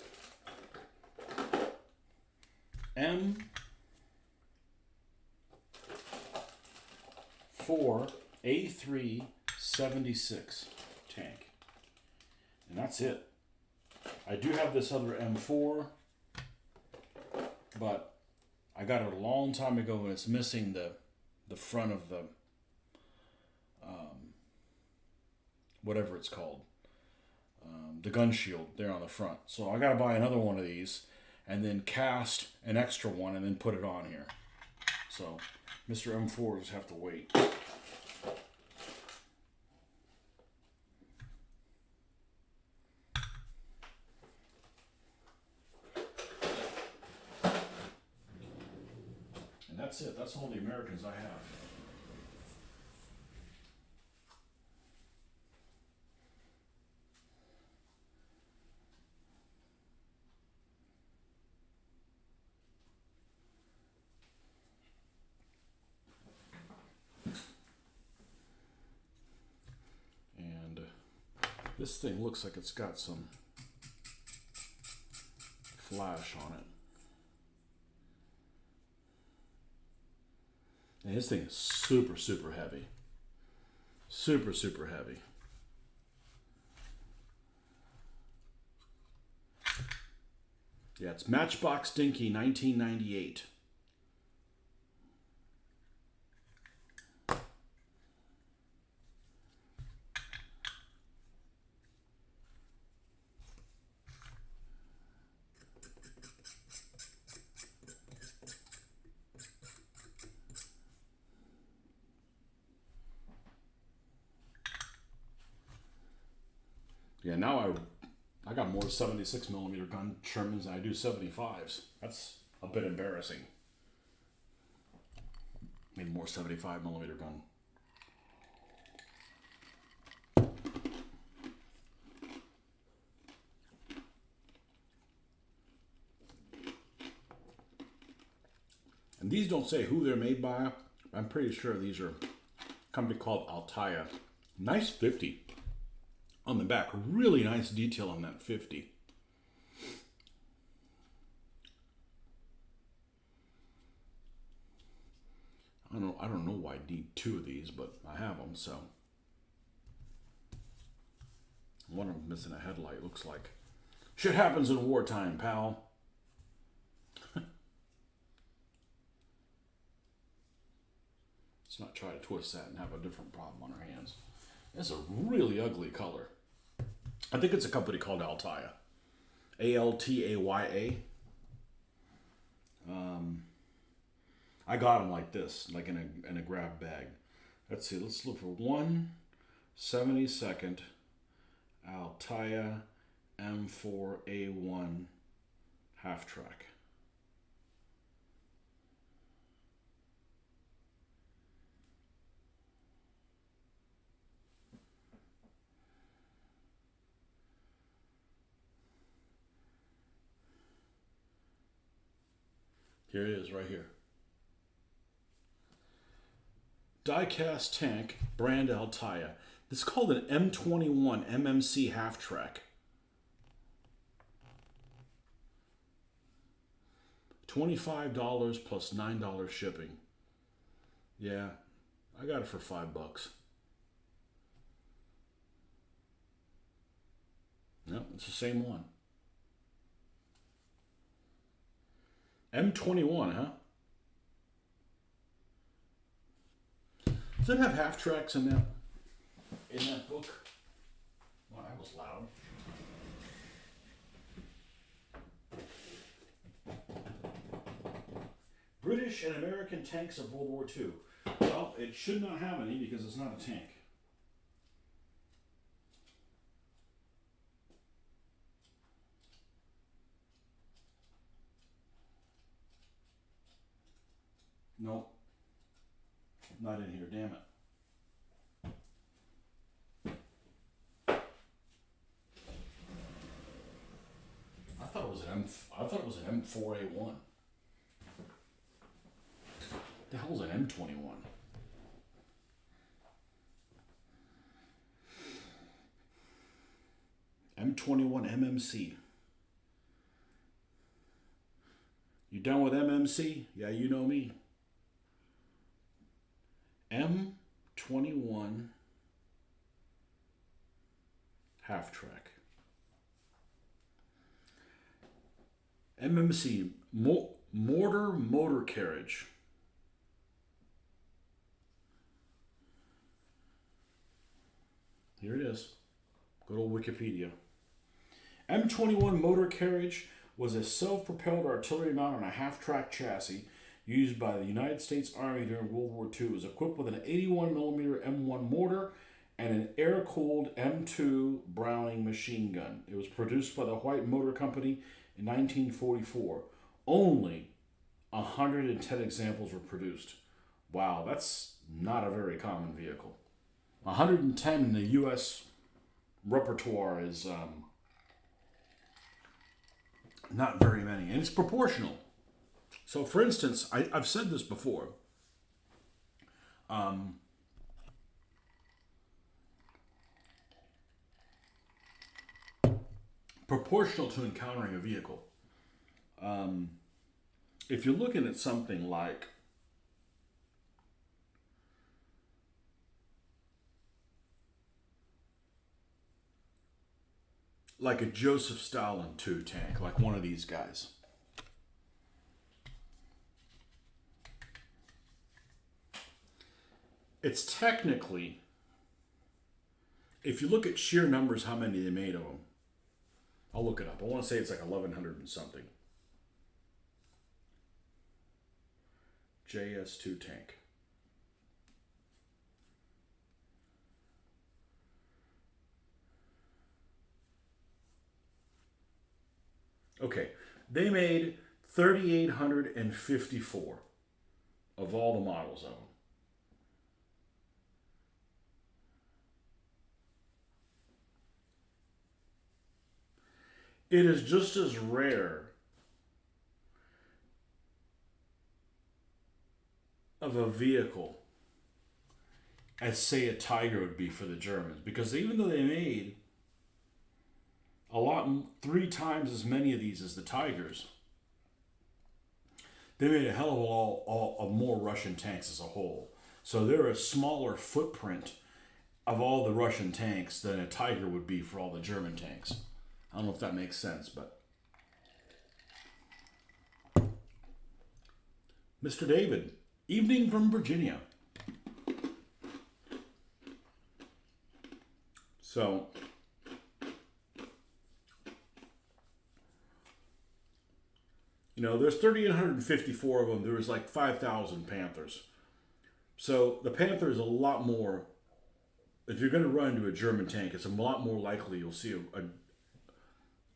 M4A376 tank. And that's it. I do have this other M4, but I got it a long time ago and it's missing the front of the whatever it's called. The gun shield there on the front. So I gotta buy another one of these and then cast an extra one and then put it on here. So Mr. M4s have to wait. And that's it. That's all the Americans I have. This thing looks like it's got some flash on it. And this thing is super, super heavy. Super, super heavy. Yeah, it's Matchbox Dinky 1998. Yeah, now I got more 76 millimeter gun Shermans than I do 75s. That's a bit embarrassing. Need more 75 millimeter gun. And these don't say who they're made by. I'm pretty sure these are a company called Altaya. Nice 50 on the back. Really nice detail on that 50. I don't know why I need two of these, but I have them, so. One of them missing a headlight, looks like. Shit happens in wartime, pal. Let's not try to twist that and have a different problem on our hands. It's a really ugly color. I think it's a company called Altaya. Altaya. I got them like this, like in a grab bag. Let's see, let's look for 1/72 Altaya M4A1 half track. Here it is, right here. Die-cast tank, brand Altaya. This is called an M21 MMC half track. $25 plus $9 shipping. Yeah, I got it for $5. No, it's the same one. M21, huh? Does it have half tracks in that book? Well, that was loud. British and American tanks of World War II. Well, it should not have any because it's not a tank. Nope. Not in here, damn it. I thought it was an M4A1. The hell is an M21? M21 MMC. You done with MMC? Yeah, you know me. M21 half track. MMC mortar motor carriage. Here it is. Good old Wikipedia. M21 motor carriage was a self-propelled artillery mount on a half-track chassis used by the United States Army during World War II. It was equipped with an 81mm M1 mortar and an air-cooled M2 Browning machine gun. It was produced by the White Motor Company in 1944. Only 110 examples were produced. Wow, that's not a very common vehicle. 110 in the U.S. repertoire is not very many, and it's proportional. So, for instance, I've said this before. Proportional to encountering a vehicle. If you're looking at something like a Joseph Stalin II tank, like one of these guys. It's technically, if you look at sheer numbers, how many they made of them. I'll look it up. I want to say it's like 1,100 and something. JS2 tank. Okay, they made 3,854 of all the models of them. It is just as rare of a vehicle as, say, a Tiger would be for the Germans, because even though they made a lot, 3 times as many of these as the Tigers, they made a hell of a lot of more Russian tanks as a whole. So they're a smaller footprint of all the Russian tanks than a Tiger would be for all the German tanks. I don't know if that makes sense, but Mr. David, evening from Virginia. So there's 3,854 of them. There was like 5,000 Panthers. So the Panther is a lot more. If you're going to run into a German tank, it's a lot more likely you'll see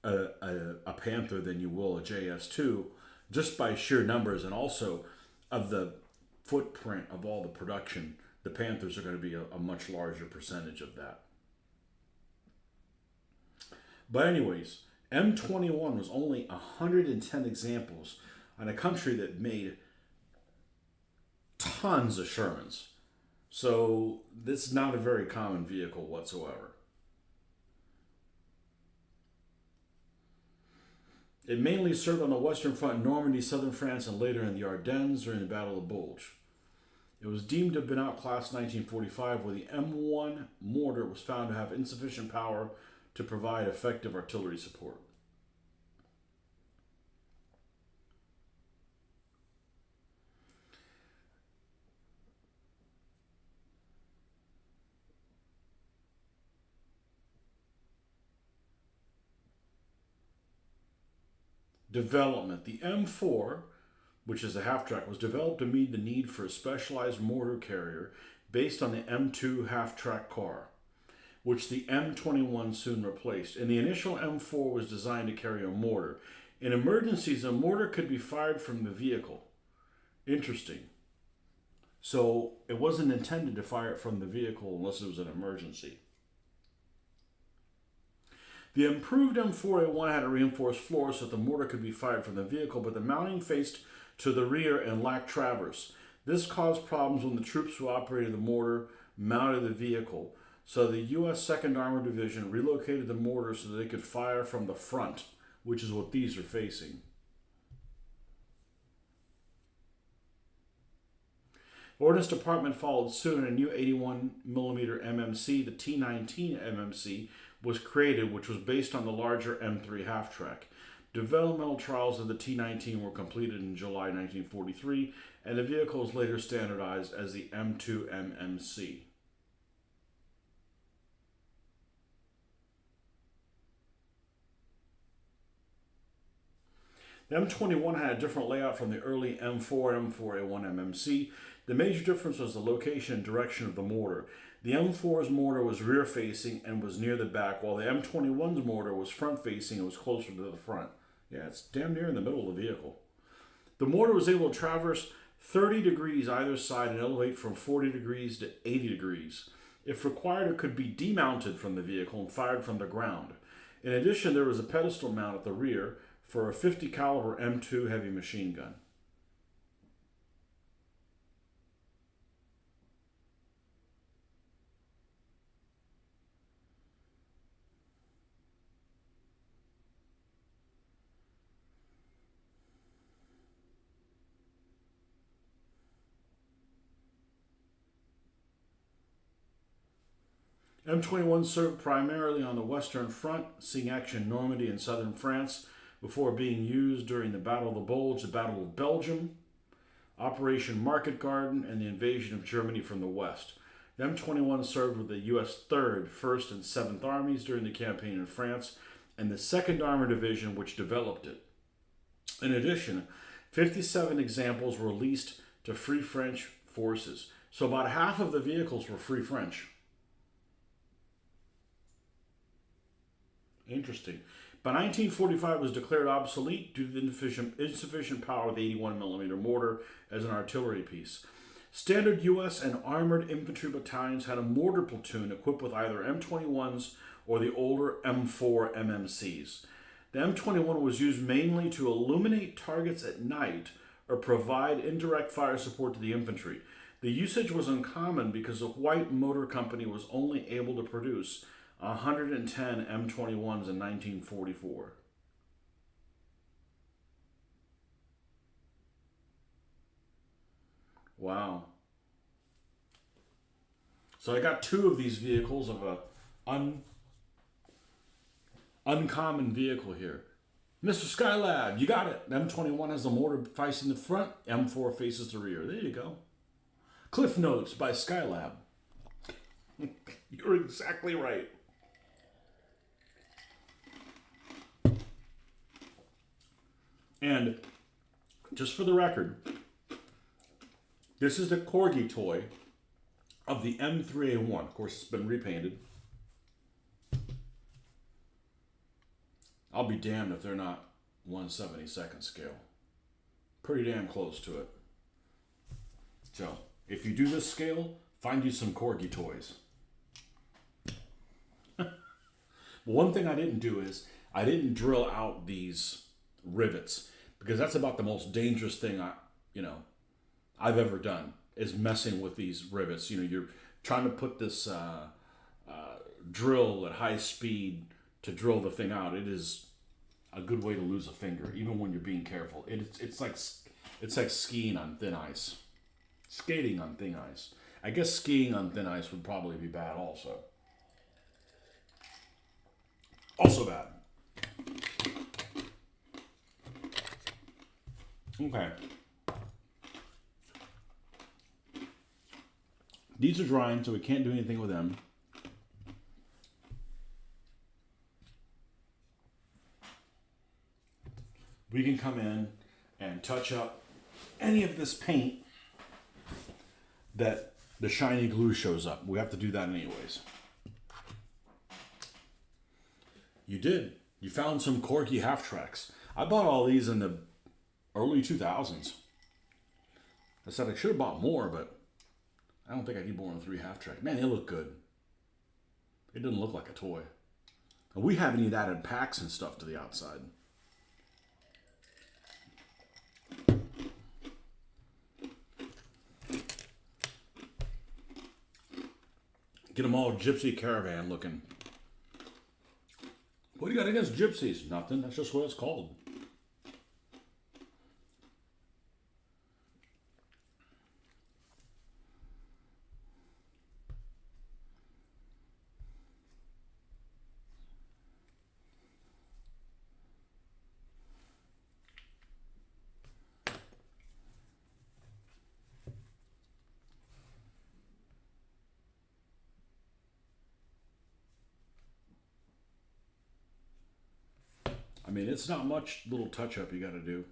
a Panther than you will a JS2, just by sheer numbers, and also of the footprint of all the production. The Panthers are going to be a much larger percentage of that. But anyways, M21 was only 110 examples on a country that made tons of Shermans. So this is not a very common vehicle whatsoever. It mainly served on the Western Front in Normandy, southern France, and later in the Ardennes during the Battle of Bulge. It was deemed to have been outclassed in 1945, where the M1 mortar was found to have insufficient power to provide effective artillery support. Development. The M4, which is a half-track, was developed to meet the need for a specialized mortar carrier based on the M2 half-track car, which the M21 soon replaced. And the initial M4 was designed to carry a mortar. In emergencies, a mortar could be fired from the vehicle. Interesting. So it wasn't intended to fire it from the vehicle unless it was an emergency. The improved M4A1 had a reinforced floor so that the mortar could be fired from the vehicle, but the mounting faced to the rear and lacked traverse. This caused problems when the troops who operated the mortar mounted the vehicle. So the U.S. 2nd Armored Division relocated the mortar so that they could fire from the front, which is what these are facing. Ordnance Department followed suit, and a new 81mm MMC, the T19 MMC, was created, which was based on the larger M3 half-track. Developmental trials of the T19 were completed in July 1943, and the vehicle was later standardized as the M2 MMC. The M21 had a different layout from the early M4 and M4A1 MMC. The major difference was the location and direction of the mortar. The M4's mortar was rear-facing and was near the back, while the M21's mortar was front-facing and was closer to the front. Yeah, it's damn near in the middle of the vehicle. The mortar was able to traverse 30 degrees either side and elevate from 40 degrees to 80 degrees. If required, it could be demounted from the vehicle and fired from the ground. In addition, there was a pedestal mount at the rear for a 50 caliber M2 heavy machine gun. M21 served primarily on the Western Front, seeing action in Normandy and southern France before being used during the Battle of the Bulge, the Battle of Belgium, Operation Market Garden, and the invasion of Germany from the west. The M21 served with the U.S. 3rd, 1st, and 7th Armies during the campaign in France, and the 2nd Armored Division, which developed it. In addition, 57 examples were leased to Free French forces. So about half of the vehicles were Free French. Interesting. By 1945, it was declared obsolete due to the insufficient power of the 81mm mortar as an artillery piece. Standard U.S. and armored infantry battalions had a mortar platoon equipped with either M21s or the older M4 MMCs. The M21 was used mainly to illuminate targets at night or provide indirect fire support to the infantry. The usage was uncommon because the White Motor Company was only able to produce 110 M21s in 1944. Wow. So I got two of these vehicles of a uncommon vehicle here. Mr. Skylab, you got it. M21 has the mortar facing the front, M4 faces the rear. There you go. Cliff Notes by Skylab. You're exactly right. And just for the record, this is the Corgi toy of the M3A1. Of course, it's been repainted. I'll be damned if they're not 1/72nd scale. Pretty damn close to it. So, if you do this scale, find you some Corgi toys. One thing I didn't do is, I didn't drill out these rivets, because that's about the most dangerous thing I've ever done, is messing with these rivets. You're trying to put this drill at high speed to drill the thing out. It is a good way to lose a finger, even when you're being careful. It's like skiing on thin ice, skating on thin ice. I guess skiing on thin ice would probably be bad also. Also bad. Okay. These are drying, so we can't do anything with them. we can come in and touch up any of this paint that the shiny glue shows up. We have to do that anyways. You did. You found some Corgi half tracks. I bought all these in the early 2000s. I said I should have bought more, but I don't think I need more than 3 half track. Man, they look good. It doesn't look like a toy. And we haven't even added packs and stuff to the outside. Get them all gypsy caravan looking. What do you got against gypsies? Nothing. That's just what it's called. I mean, it's not much little touch-up you got to do.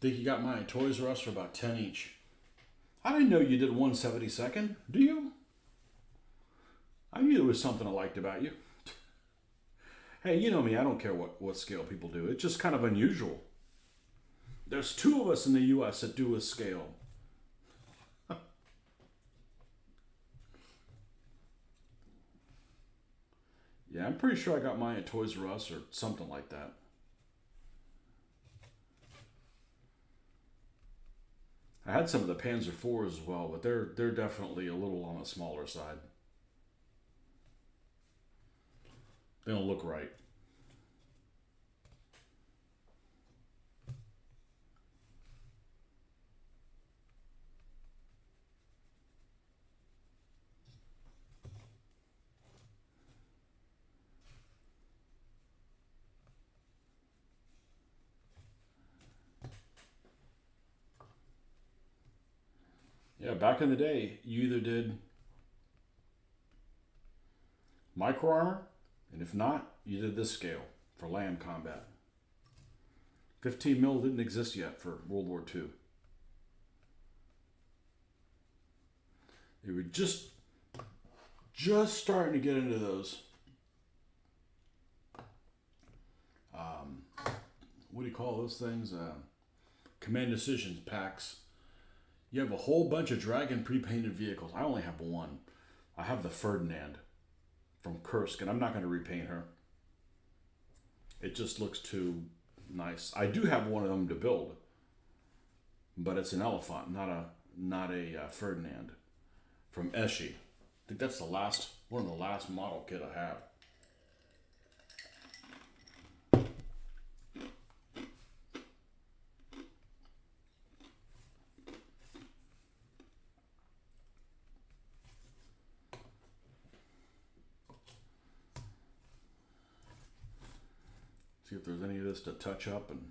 Think you got mine at Toys R Us for about 10 each. I didn't know you did 1/72nd. Do you? I knew there was something I liked about you. Hey, you know me. I don't care what scale people do. It's just kind of unusual. There's 2 of us in the U.S. that do a scale. Yeah, I'm pretty sure I got mine at Toys R Us or something like that. I had some of the Panzer IVs as well, but they're definitely a little on the smaller side. They don't look right. Yeah, back in the day, you either did micro armor, and if not, you did this scale for land combat. 15 mil didn't exist yet for World War II. They were just starting to get into those. What do you call those things? Command Decisions packs. You have a whole bunch of Dragon pre-painted vehicles. I only have one. I have the Ferdinand from Kursk, and I'm not going to repaint her. It just looks too nice. I do have one of them to build, but it's an Elephant, not a Ferdinand from Eschi. I think that's one of the last model kit I have. See if there's any of this to touch up, and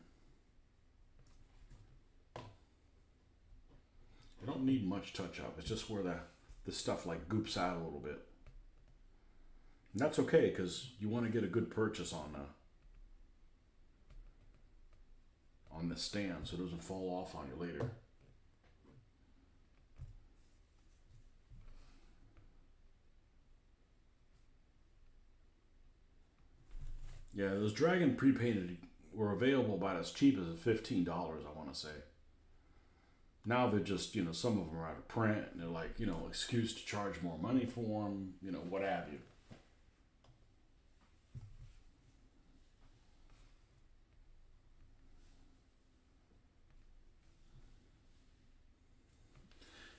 you don't need much touch up. It's just where the stuff like goops out a little bit. And that's okay, because you want to get a good purchase on the stand so it doesn't fall off on you later. Yeah, those Dragon pre-painted were available about as cheap as $15, I want to say. Now they're just, some of them are out of print, and they're like, excuse to charge more money for them, what have you.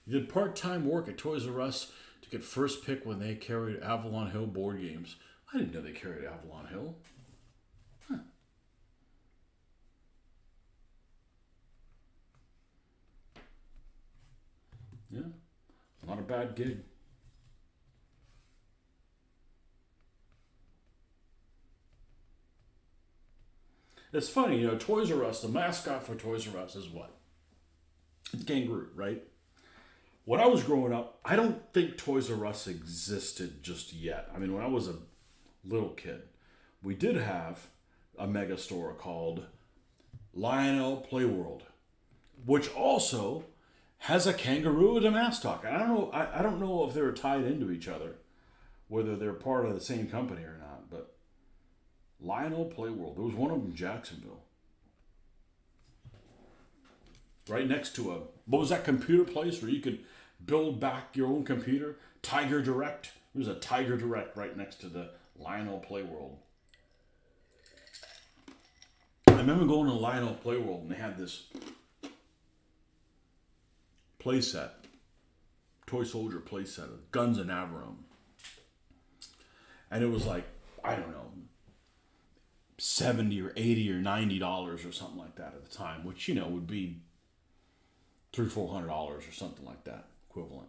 You did part-time work at Toys R Us to get first pick when they carried Avalon Hill board games. I didn't know they carried Avalon Hill. Huh. Yeah, not a bad gig. It's funny, Toys R Us, the mascot for Toys R Us is what? It's kangaroo, right? when I was growing up, I don't think Toys R Us existed just yet. I mean, when I was a little kid, we did have a mega store called Lionel Playworld, which also has a kangaroo and a mascot. I don't know. I don't know if they're tied into each other, whether they're part of the same company or not. But Lionel Playworld, there was one of them in Jacksonville, right next to what was that computer place where you could build back your own computer? Tiger Direct. There was a Tiger Direct right next to the Lionel Playworld. I remember going to Lionel Playworld and they had this playset, toy soldier playset of Guns and Navarone. And it was like, I don't know, $70 or $80 or $90 or something like that at the time, which, would be $300-400 or something like that, equivalent.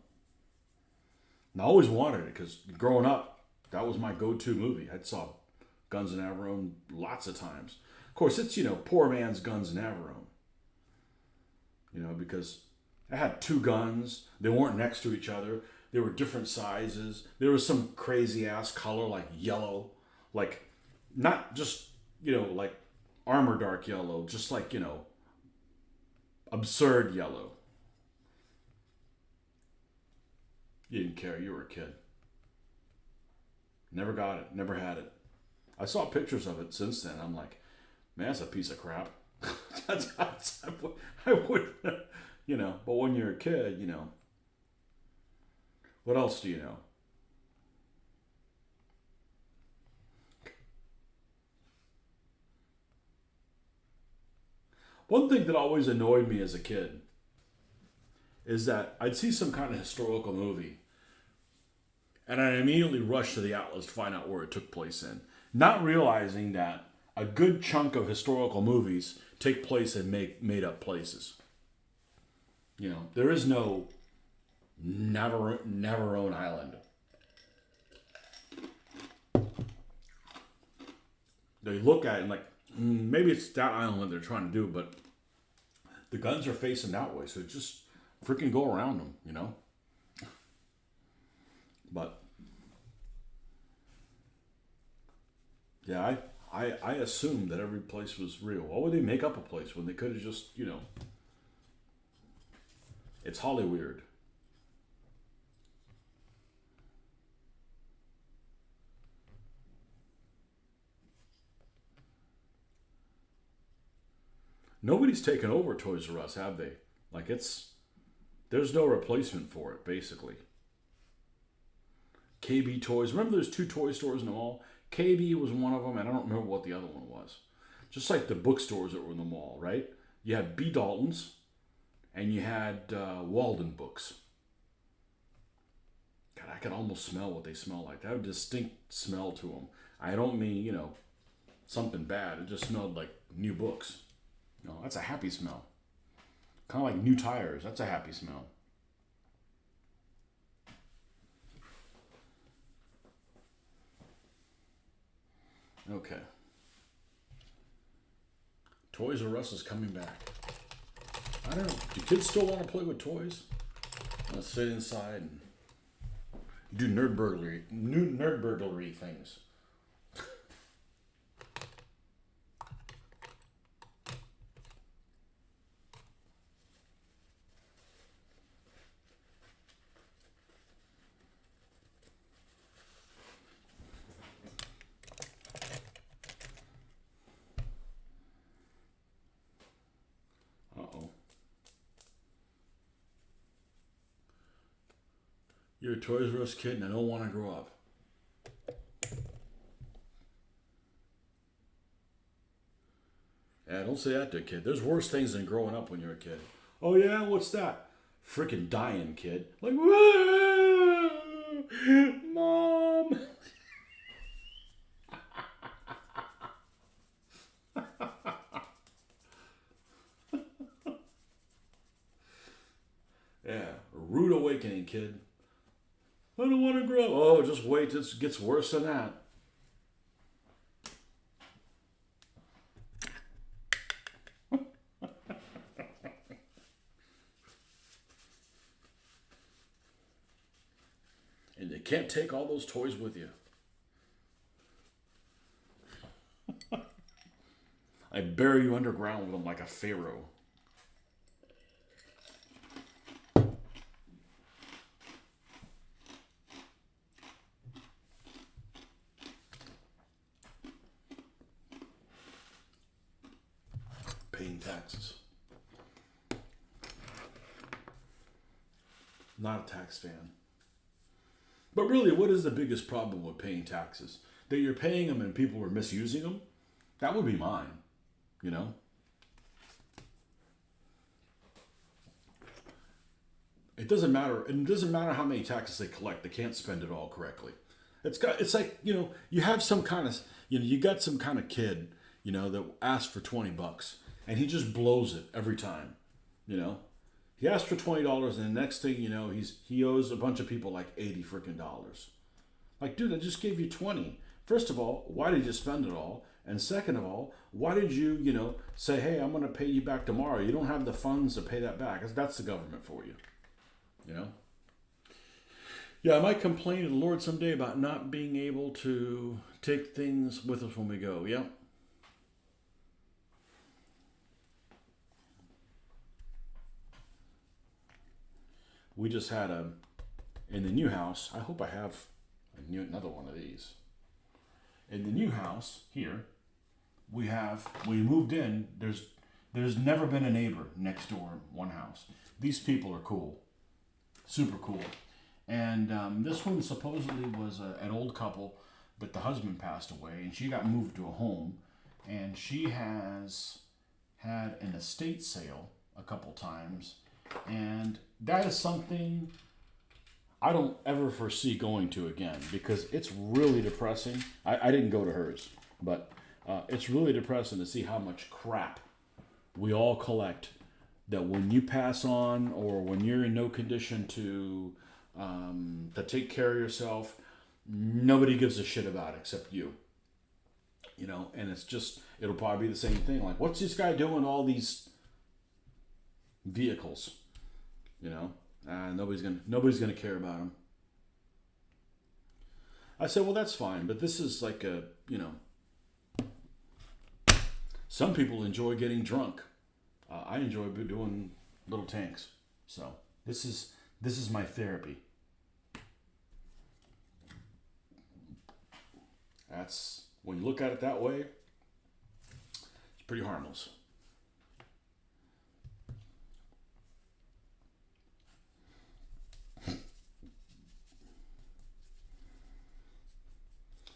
And I always wanted it because growing up, that was my go-to movie. I saw Guns and Navarone lots of times. Of course, it's, poor man's Guns and Navarone. Because I had two guns. They weren't next to each other. They were different sizes. There was some crazy ass color like yellow. Like, not just, like armor dark yellow. Just like, absurd yellow. You didn't care. You were a kid. Never got it. Never had it. I saw pictures of it since then. I'm like, man, that's a piece of crap. I wouldn't, but when you're a kid, what else do you know? One thing that always annoyed me as a kid is that I'd see some kind of historical movie and I'd immediately rush to the outlets to find out where it took place in, not realizing that a good chunk of historical movies take place in made up places. There is no Navarone Island. They look at it and like, maybe it's that island that they're trying to do, but the guns are facing that way, so just freaking go around them, But yeah, I assumed that every place was real. Why would they make up a place when they could have just, It's Hollyweird. Nobody's taken over Toys R Us, have they? Like there's no replacement for it, basically. KB Toys. Remember there's two toy stores in the mall? KB was one of them, and I don't remember what the other one was. Just like the bookstores that were in the mall, right? You had B. Dalton's, and you had Walden Books. God, I could almost smell what they smell like. They have a distinct smell to them. I don't mean, something bad. It just smelled like new books. No, that's a happy smell. Kind of like new tires. That's a happy smell. Okay. Toys R Us is coming back. I don't know. Do kids still want to play with toys? Let's sit inside and do nerd burglary things. Uh-oh. You're a Toys R Us kid and I don't want to grow up. Yeah, don't say that to a kid. There's worse things than growing up when you're a kid. Oh yeah, what's that? Freaking dying, kid. Like, whoa, Mom. Yeah, a rude awakening, kid. I don't want to grow. Oh, just wait. It gets worse than that. And you can't take all those toys with you. I bury you underground with them like a pharaoh. Paying taxes. Not a tax fan. But really, what is the biggest problem with paying taxes? That you're paying them and people are misusing them? That would be mine, you know? It doesn't matter. It doesn't matter how many taxes they collect. They can't spend it all correctly. It's like, you have some kind of, you got some kind of kid, that asks for $20 and he just blows it every time, He asked for $20 and the next thing you know, he owes a bunch of people like $80 freaking dollars. Like, dude, I just gave you 20. First of all, why did you spend it all? And second of all, why did you, say, hey, I'm going to pay you back tomorrow? You don't have the funds to pay that back. That's the government for you, Yeah, I might complain to the Lord someday about not being able to take things with us when we go. Yeah. We just had in the new house, I hope I have another one of these. In the new house here, we moved in, there's never been a neighbor next door in one house. These people are cool, super cool. And this one supposedly was an old couple, but the husband passed away and she got moved to a home, and she has had an estate sale a couple times, and that is something I don't ever foresee going to again, because it's really depressing. I didn't go to hers, but it's really depressing to see how much crap we all collect, that when you pass on or when you're in no condition to take care of yourself, nobody gives a shit about except you. And it'll probably be the same thing. Like, what's this guy doing all these vehicles? Nobody's gonna care about him. I said, well, that's fine, but this is like some people enjoy getting drunk. I enjoy doing little tanks. So this is my therapy. That's, when you look at it that way, it's pretty harmless.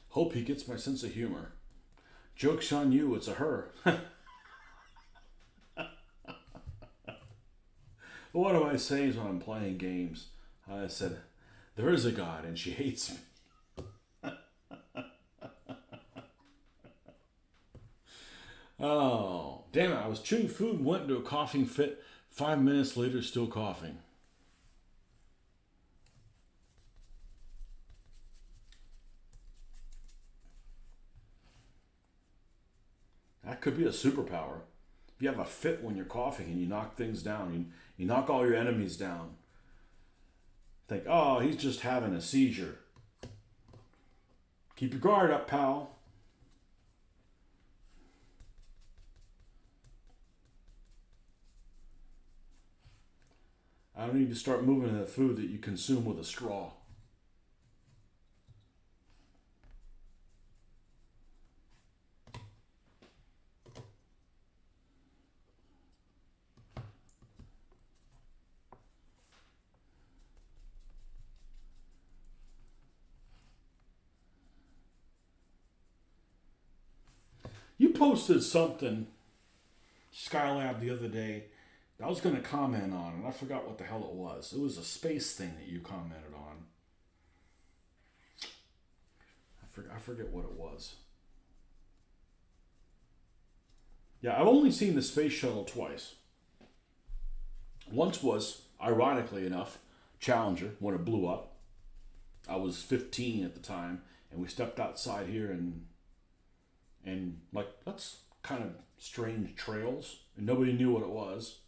Hope he gets my sense of humor. Joke's on you, it's a her. What am I saying when I'm playing games? I said, there is a God and she hates me. Oh, damn it. I was chewing food and went into a coughing fit. 5 minutes later, still coughing. That could be a superpower. If you have a fit when you're coughing and you knock things down, you knock all your enemies down. Think, oh, he's just having a seizure. Keep your guard up, pal. I don't need to start moving the food that you consume with a straw. You posted something, Skylab, the other day that I was going to comment on, and I forgot what the hell it was. It was a space thing that you commented on. I forget what it was. Yeah, I've only seen the space shuttle twice. Once was, ironically enough, Challenger, when it blew up. I was 15 at the time, and we stepped outside here and like, that's kind of strange trails, and nobody knew what it was.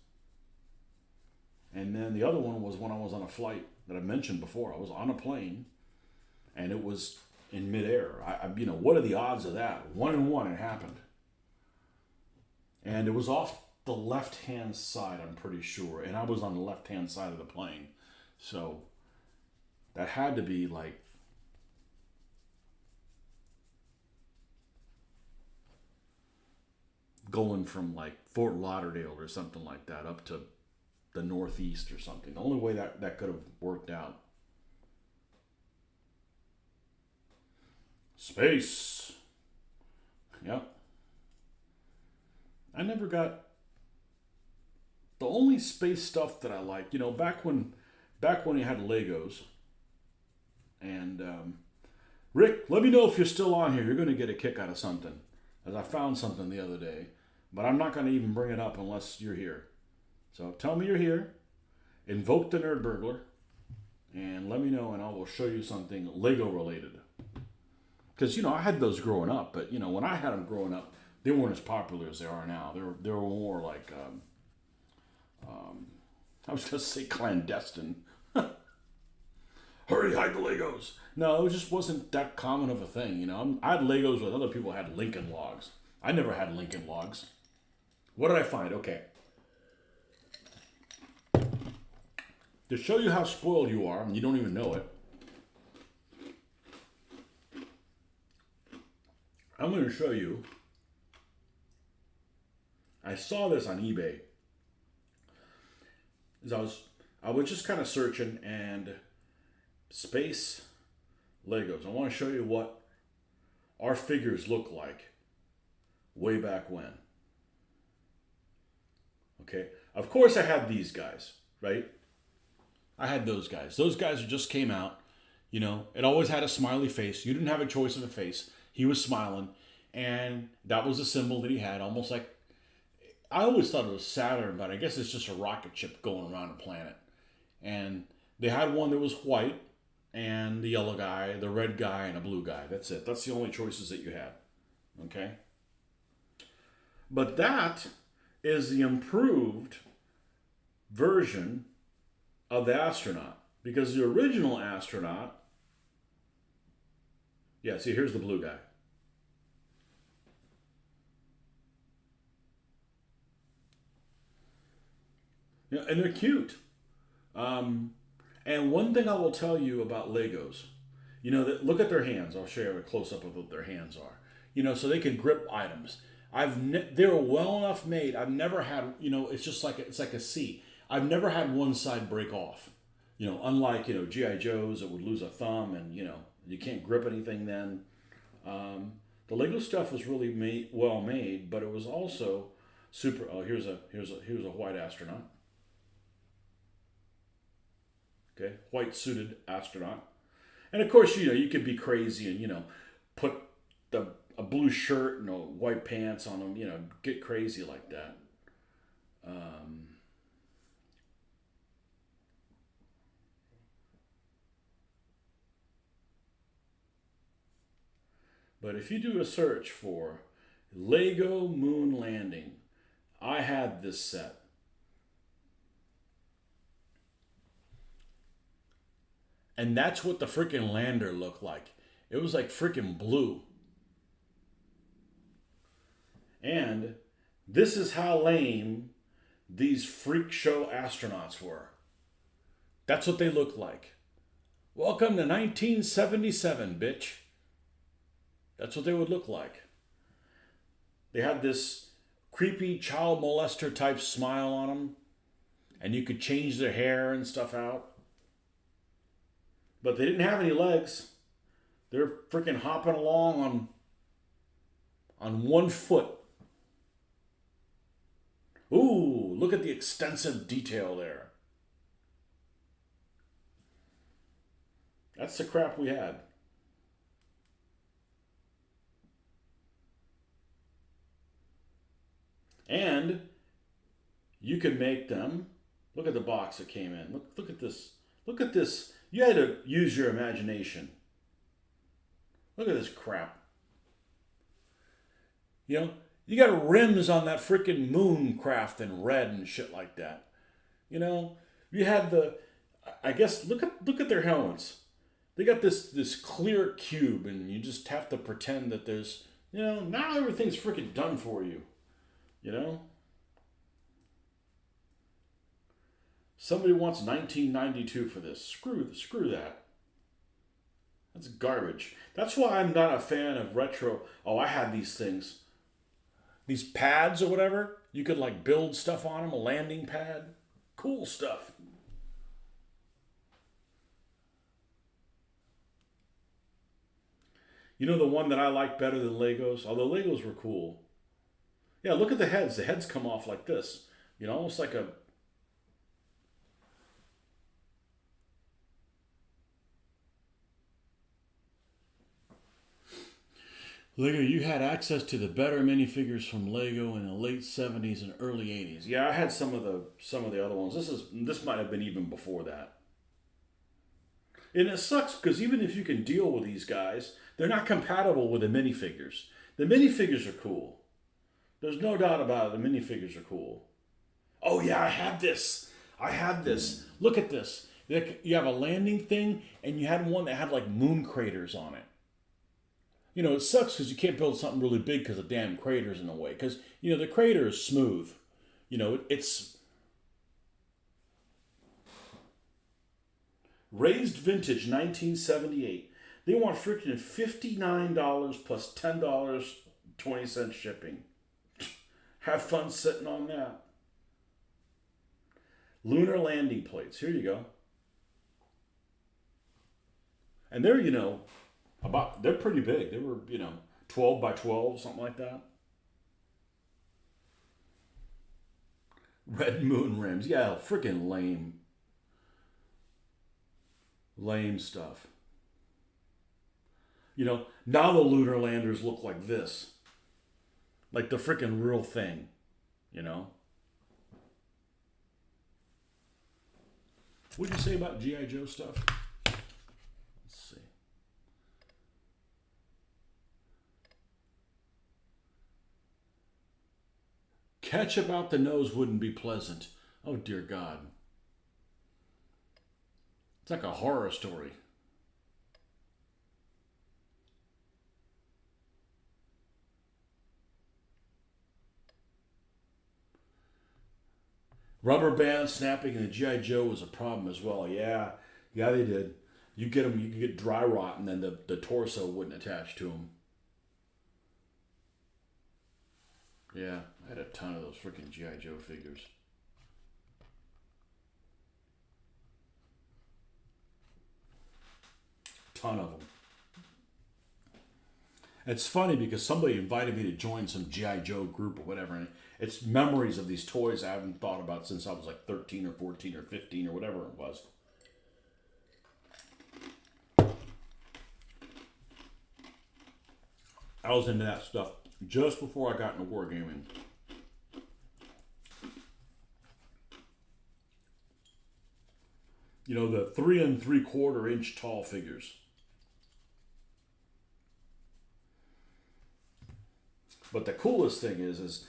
And then the other one was when I was on a flight that I mentioned before. I was on a plane, and it was in midair. What are the odds of that? 1 in 1 it happened. And it was off the left-hand side, I'm pretty sure. And I was on the left-hand side of the plane. So that had to be like going from like Fort Lauderdale or something like that up to the Northeast or something. The only way that could have worked out. Space. Yep. I never got the only space stuff that I like. Back when you had Legos. And Rick, let me know if you're still on here. You're going to get a kick out of something, as I found something the other day. But I'm not going to even bring it up unless you're here. So tell me you're here. Invoke the Nerd Burglar. And let me know, and I will show you something Lego related. Because, I had those growing up. But, when I had them growing up, they weren't as popular as they are now. They were more like, I was going to say clandestine. Hurry, hide the Legos. No, it just wasn't that common of a thing. I had Legos with other people had Lincoln Logs. I never had Lincoln Logs. What did I find? Okay. To show you how spoiled you are, and you don't even know it, I'm going to show you. I saw this on eBay. As I was just kind of searching, and space Legos. I want to show you what our figures look like way back when. Okay. Of course I had these guys, right? I had those guys. Those guys just came out. It always had a smiley face. You didn't have a choice of a face. He was smiling. And that was a symbol that he had, almost like, I always thought it was Saturn, but I guess it's just a rocket ship going around a planet. And they had one that was white, and the yellow guy, the red guy, and a blue guy. That's it. That's the only choices that you had. Okay? But that is the improved version of the astronaut. Because the original astronaut, yeah, see, here's the blue guy. And they're cute. And one thing I will tell you about Legos, look at their hands. I'll show you a close-up of what their hands are. So they can grip items. They're well enough made. I've never had, it's just like it's like a C. I've never had one side break off. Unlike G.I. Joes that would lose a thumb, and you can't grip anything then. The Lego stuff was really well made, but it was also super. Oh, here's a white astronaut. Okay, white suited astronaut, and of course you could be crazy and put a blue shirt and white pants on them. Get crazy like that. But if you do a search for Lego Moon Landing, I had this set. And that's what the freaking lander looked like. It was like freaking blue. And this is how lame these freak show astronauts were. That's what they looked like. Welcome to 1977, bitch. That's what they would look like. They had this creepy child molester type smile on them. And you could change their hair and stuff out. But they didn't have any legs. They're freaking hopping along on one foot. Ooh, look at the extensive detail there. That's the crap we had. And you can make them. Look at the box that came in. Look at this. Look at this. You had to use your imagination. Look at this crap. You got rims on that freaking moon craft in red and shit like that. You had I guess look at their helmets. They got this clear cube, and you just have to pretend that there's, now everything's freaking done for you. You know? Somebody wants 1992 for this. Screw that. That's garbage. That's why I'm not a fan of retro. Oh, I had these things. These pads or whatever. You could like build stuff on them, a landing pad. Cool stuff. You know the one that I like better than Legos? Oh, the Legos were cool. Yeah, look at the heads. The heads come off like this. Almost like a... Lego, you had access to the better minifigures from Lego in the late 70s and early 80s. Yeah, I had some of the other ones. This might have been even before that. And it sucks because even if you can deal with these guys, they're not compatible with the minifigures. The minifigures are cool. There's no doubt about it. The minifigures are cool. Oh yeah, I have this. Look at this. You have a landing thing, and you had one that had like moon craters on it. It sucks because you can't build something really big because the damn crater's in the way. Because, the crater is smooth. It's... Raised Vintage 1978. They want freaking $59 plus $10.20 shipping. Have fun sitting on that. Lunar landing plates. Here you go. And they're, they're pretty big. They were, 12 by 12, something like that. Red moon rims. Yeah, freaking lame. Lame stuff. Now the lunar landers look like this. Like the freaking real thing. What'd you say about G.I. Joe stuff? Let's see. Ketchup out the nose wouldn't be pleasant. Oh, dear God. It's like a horror story. Rubber bands snapping in the G.I. Joe was a problem as well. Yeah, they did. You could get dry rot, and then the torso wouldn't attach to them. Yeah, I had a ton of those freaking G.I. Joe figures. Ton of them. It's funny because somebody invited me to join some G.I. Joe group or whatever, and it's memories of these toys I haven't thought about since I was like 13 or 14 or 15 or whatever it was. I was into that stuff just before I got into wargaming. The 3 3/4 inch tall figures. But the coolest thing is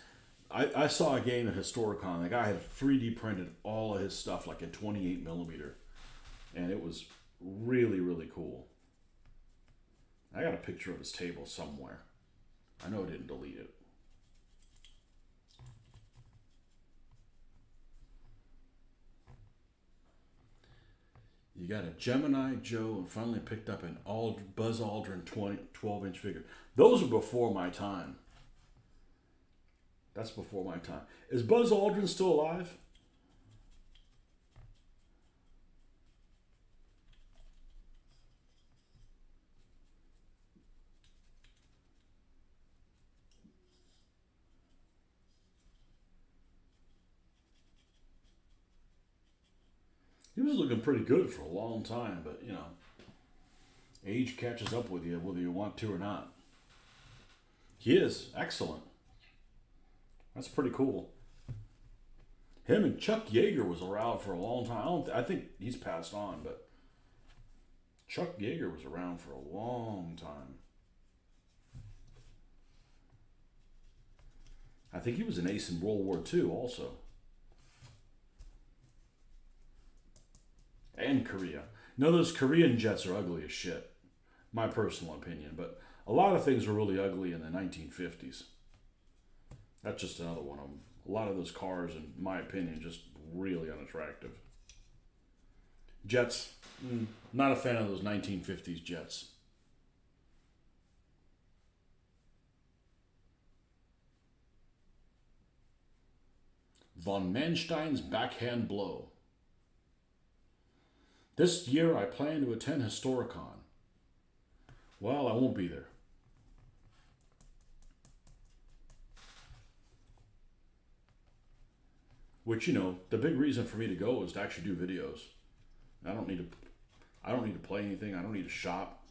I saw a game at Historicon. The guy had 3D printed all of his stuff like in 28 millimeter. And it was really, really cool. I got a picture of his table somewhere. I know I didn't delete it. You got a Gemini Joe and finally picked up an Buzz Aldrin 12-inch figure. Those are before my time. That's before my time. Is Buzz Aldrin still alive? He was looking pretty good for a long time, but age catches up with you whether you want to or not. He is excellent. That's pretty cool. Him and Chuck Yeager was around for a long time. I think he's passed on, but Chuck Yeager was around for a long time. I think he was an ace in World War II also. And Korea. No, those Korean jets are ugly as shit. My personal opinion, but a lot of things were really ugly in the 1950s. That's just another one of them. A lot of those cars, in my opinion, just really unattractive. Jets, not a fan of those 1950s jets. Von Manstein's backhand blow. This year I plan to attend Historicon. Well, I won't be there. Which, the big reason for me to go is to actually do videos. I don't need to play anything. I don't need to shop.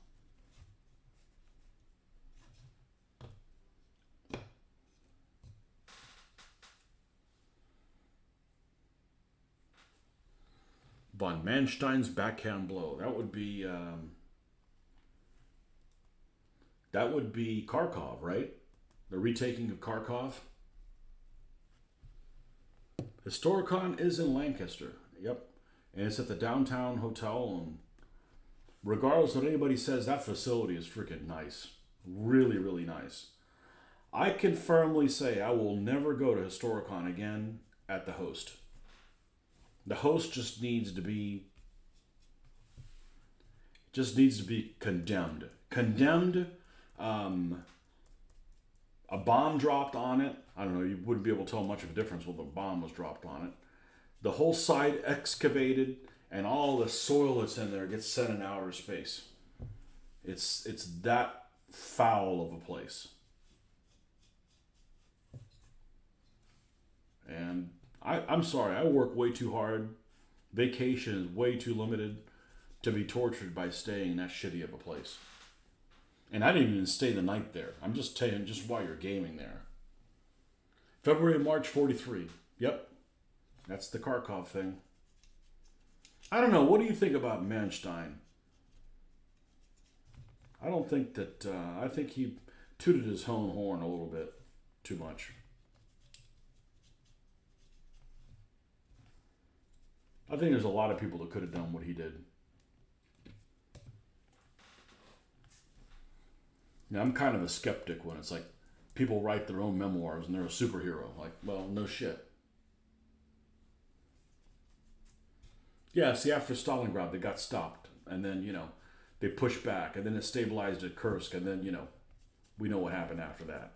Von Manstein's backhand blow. That would be Kharkov, right? The retaking of Kharkov. Historicon is in Lancaster. Yep. And it's at the downtown hotel. And regardless of what anybody says, that facility is freaking nice. Really, really nice. I can firmly say I will never go to Historicon again at the host. The host just needs to be condemned. Condemned. A bomb dropped on it. I don't know, you wouldn't be able to tell much of a difference when the bomb was dropped on it. The whole site excavated, and all the soil that's in there gets sent in outer space. It's that foul of a place. And I'm sorry, I work way too hard. Vacation is way too limited to be tortured by staying in that shitty of a place. And I didn't even stay the night there. I'm just telling you just why you're gaming there. February, March 43. Yep. That's the Kharkov thing. I don't know. What do you think about Manstein? I don't think that... I think he tooted his own horn a little bit too much. I think there's a lot of people that could have done what he did. Now, I'm kind of a skeptic when it's like people write their own memoirs and they're a superhero. Like, well, no shit. Yeah, see, after Stalingrad, they got stopped. And then, they pushed back. And then it stabilized at Kursk. And then, we know what happened after that.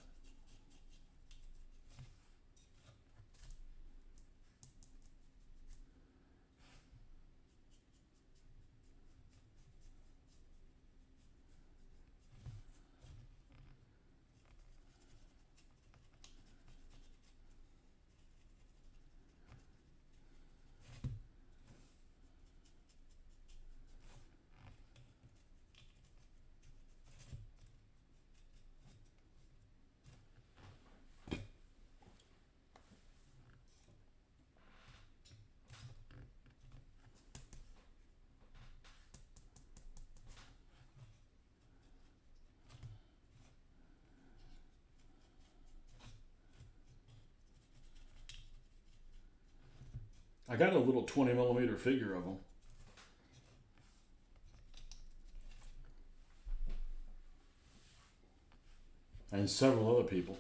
I got a little 20 millimeter figure of him. And several other people.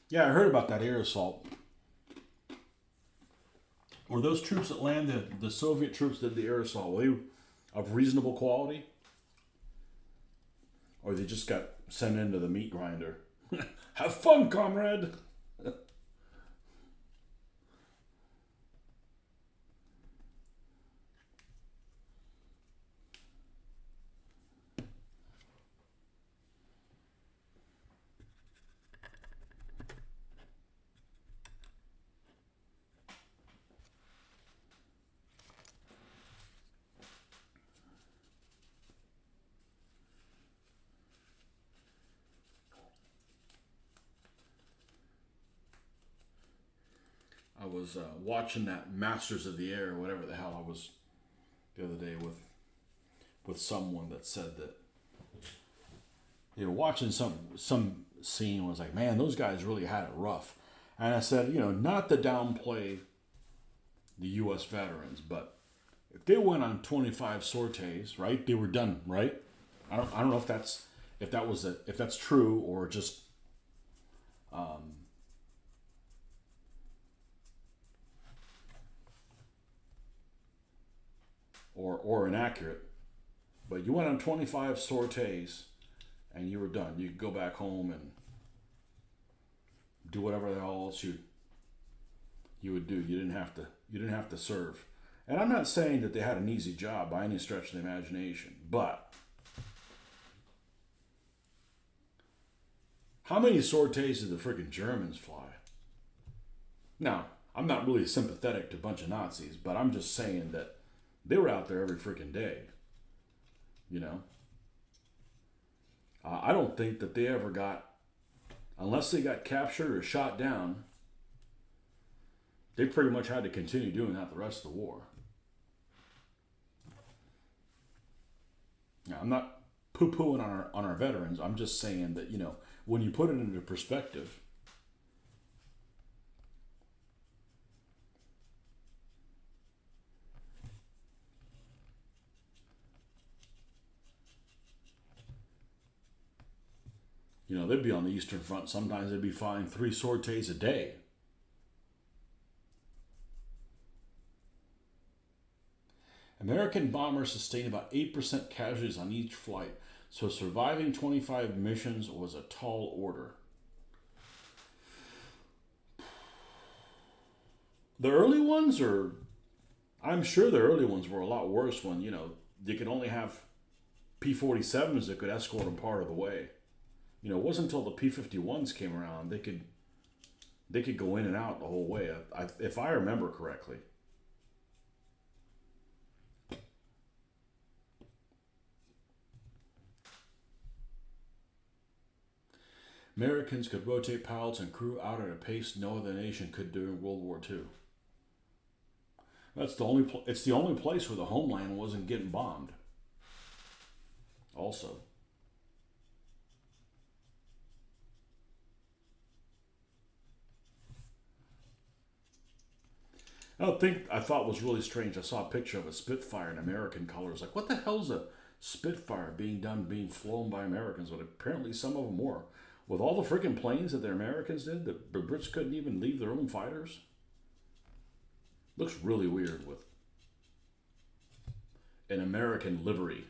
Yeah, I heard about that air assault. Were those troops that landed, the Soviet troops that did the air assault, were they of reasonable quality? Or they just got sent into the meat grinder? Have fun, comrade! I was watching that Masters of the Air, whatever the hell I was the other day with with someone that said that they were watching some scene and was like, man, those guys really had it rough. And I said, not to downplay the U.S. veterans, but if they went on 25 sorties, right, they were done, right? I don't know if that's true or just or inaccurate. But you went on 25 sorties and you were done. You could go back home and do whatever the hell else you would do. You didn't have to serve. And I'm not saying that they had an easy job by any stretch of the imagination, but how many sorties did the freaking Germans fly? Now, I'm not really sympathetic to a bunch of Nazis, but I'm just saying that they were out there every freaking day. I don't think that they ever got, unless they got captured or shot down, they pretty much had to continue doing that the rest of the war. Now, I'm not poo-pooing on our veterans. I'm just saying that, when you put it into perspective, they'd be on the Eastern Front. Sometimes they'd be flying 3 sorties a day. American bombers sustained about 8% casualties on each flight, so surviving 25 missions was a tall order. The early ones I'm sure the early ones were a lot worse when, they could only have P-47s that could escort them part of the way. It wasn't until the P-51s came around they could go in and out the whole way, if I remember correctly. Americans could rotate pilots and crew out at a pace no other nation could during World War II. It's the only place where the homeland wasn't getting bombed. Also. I thought was really strange. I saw a picture of a Spitfire in American colors. Like, what the hell's a Spitfire being flown by Americans? But apparently some of them were. With all the freaking planes that the Americans did, the Brits couldn't even leave their own fighters. Looks really weird with an American livery.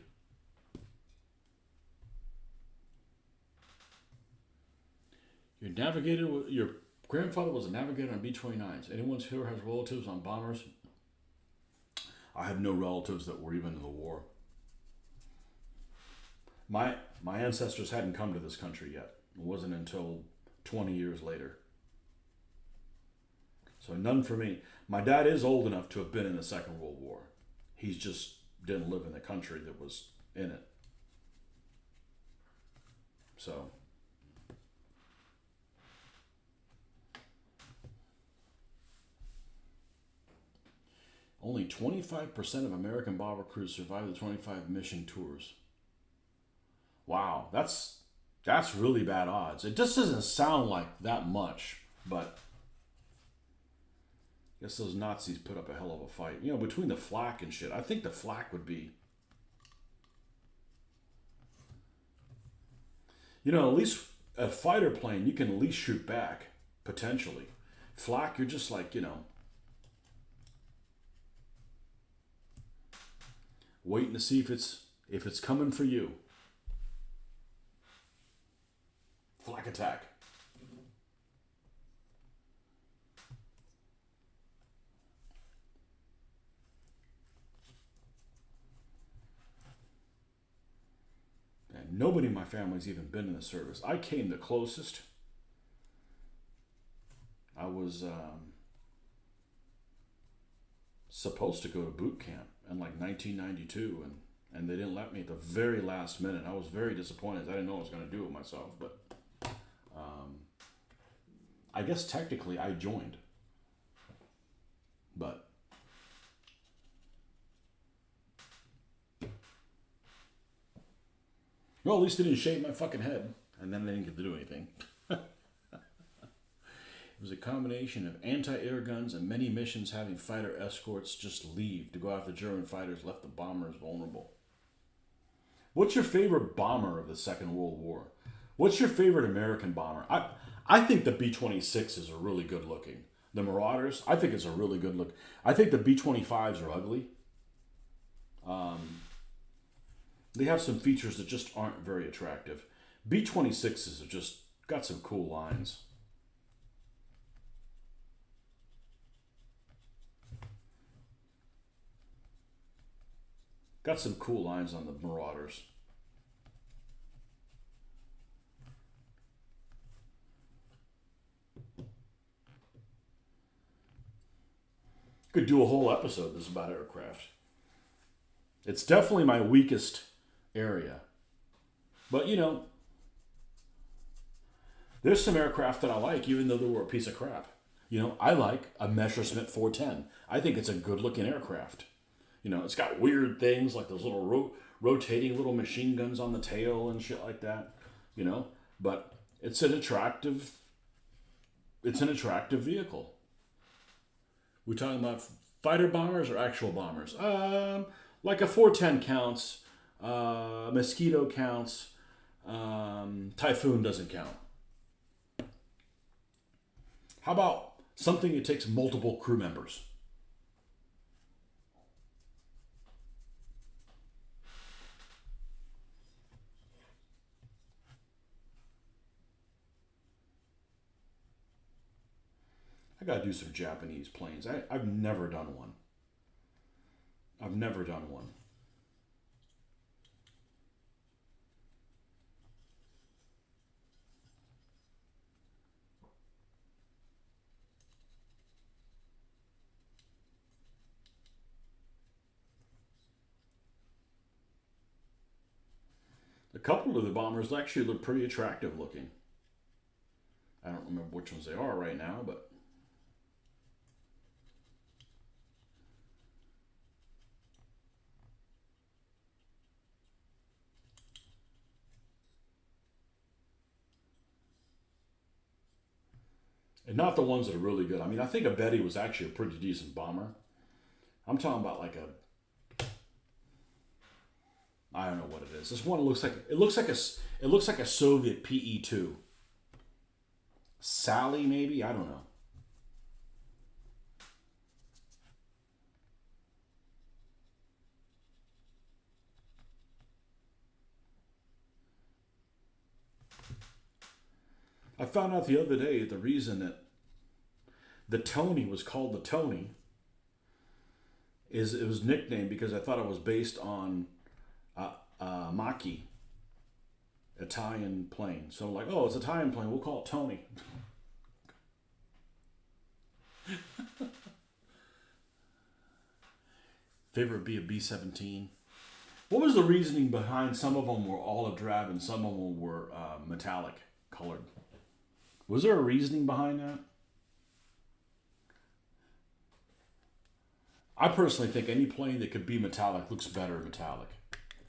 Your grandfather was a navigator on B-29s. Anyone here has relatives on bombers? I have no relatives that were even in the war. My ancestors hadn't come to this country yet. It wasn't until 20 years later. So none for me. My dad is old enough to have been in the Second World War. He just didn't live in the country that was in it. So... only 25% of American bomber crews survived the 25 mission tours. Wow, that's really bad odds. It just doesn't sound like that much, but I guess those Nazis put up a hell of a fight. Between the flak and shit, I think the flak would be... at least a fighter plane, you can at least shoot back, potentially. Flak, you're just like, waiting to see if it's coming for you. Flak attack. And nobody in my family's even been in the service. I came the closest. I was supposed to go to boot camp in like 1992, and they didn't let me at the very last minute. I was very disappointed. I didn't know what I was going to do with myself, but I guess technically I joined. But Well, at least they didn't shave my fucking head. And then they didn't get to do anything. It was a combination of anti-air guns and many missions having fighter escorts just leave to go after German fighters left the bombers vulnerable. What's your favorite bomber of the Second World War? What's your favorite American bomber? I think the B-26s are really good looking. The Marauders, I think it's a really good look. I think the B-25s are ugly. They have some features that just aren't very attractive. B-26s have just got some cool lines. Got some cool lines on the Marauders. Could do a whole episode this about aircraft. It's definitely my weakest area. But you know, there's some aircraft that I like, even though they were a piece of crap. You know, I like a Messerschmitt 410. I think it's a good looking aircraft. You know, it's got weird things like those little rotating little machine guns on the tail and shit like that. You know, but it's an attractive vehicle. We're talking about fighter bombers or actual bombers. Like a 410 counts. Mosquito counts. Typhoon doesn't count. How about something that takes multiple crew members? I gotta do some Japanese planes. I've never done one. I've never done one. A couple of the bombers actually look pretty attractive looking. I don't remember which ones they are right now, but and not the ones that are really good. I mean, I think a Betty was actually a pretty decent bomber. I'm talking about like a, I don't know what it is. This one looks like a Soviet PE-2. Sally maybe, I don't know. I found out the other day the reason that the Tony was called the Tony is it was nicknamed because I thought it was based on Maki, Italian plane. So like, oh, it's an Italian plane. We'll call it Tony. Favorite be a B-17. What was the reasoning behind some of them were olive drab and some of them were metallic colored? Was there a reasoning behind that? I personally think any plane that could be metallic looks better metallic.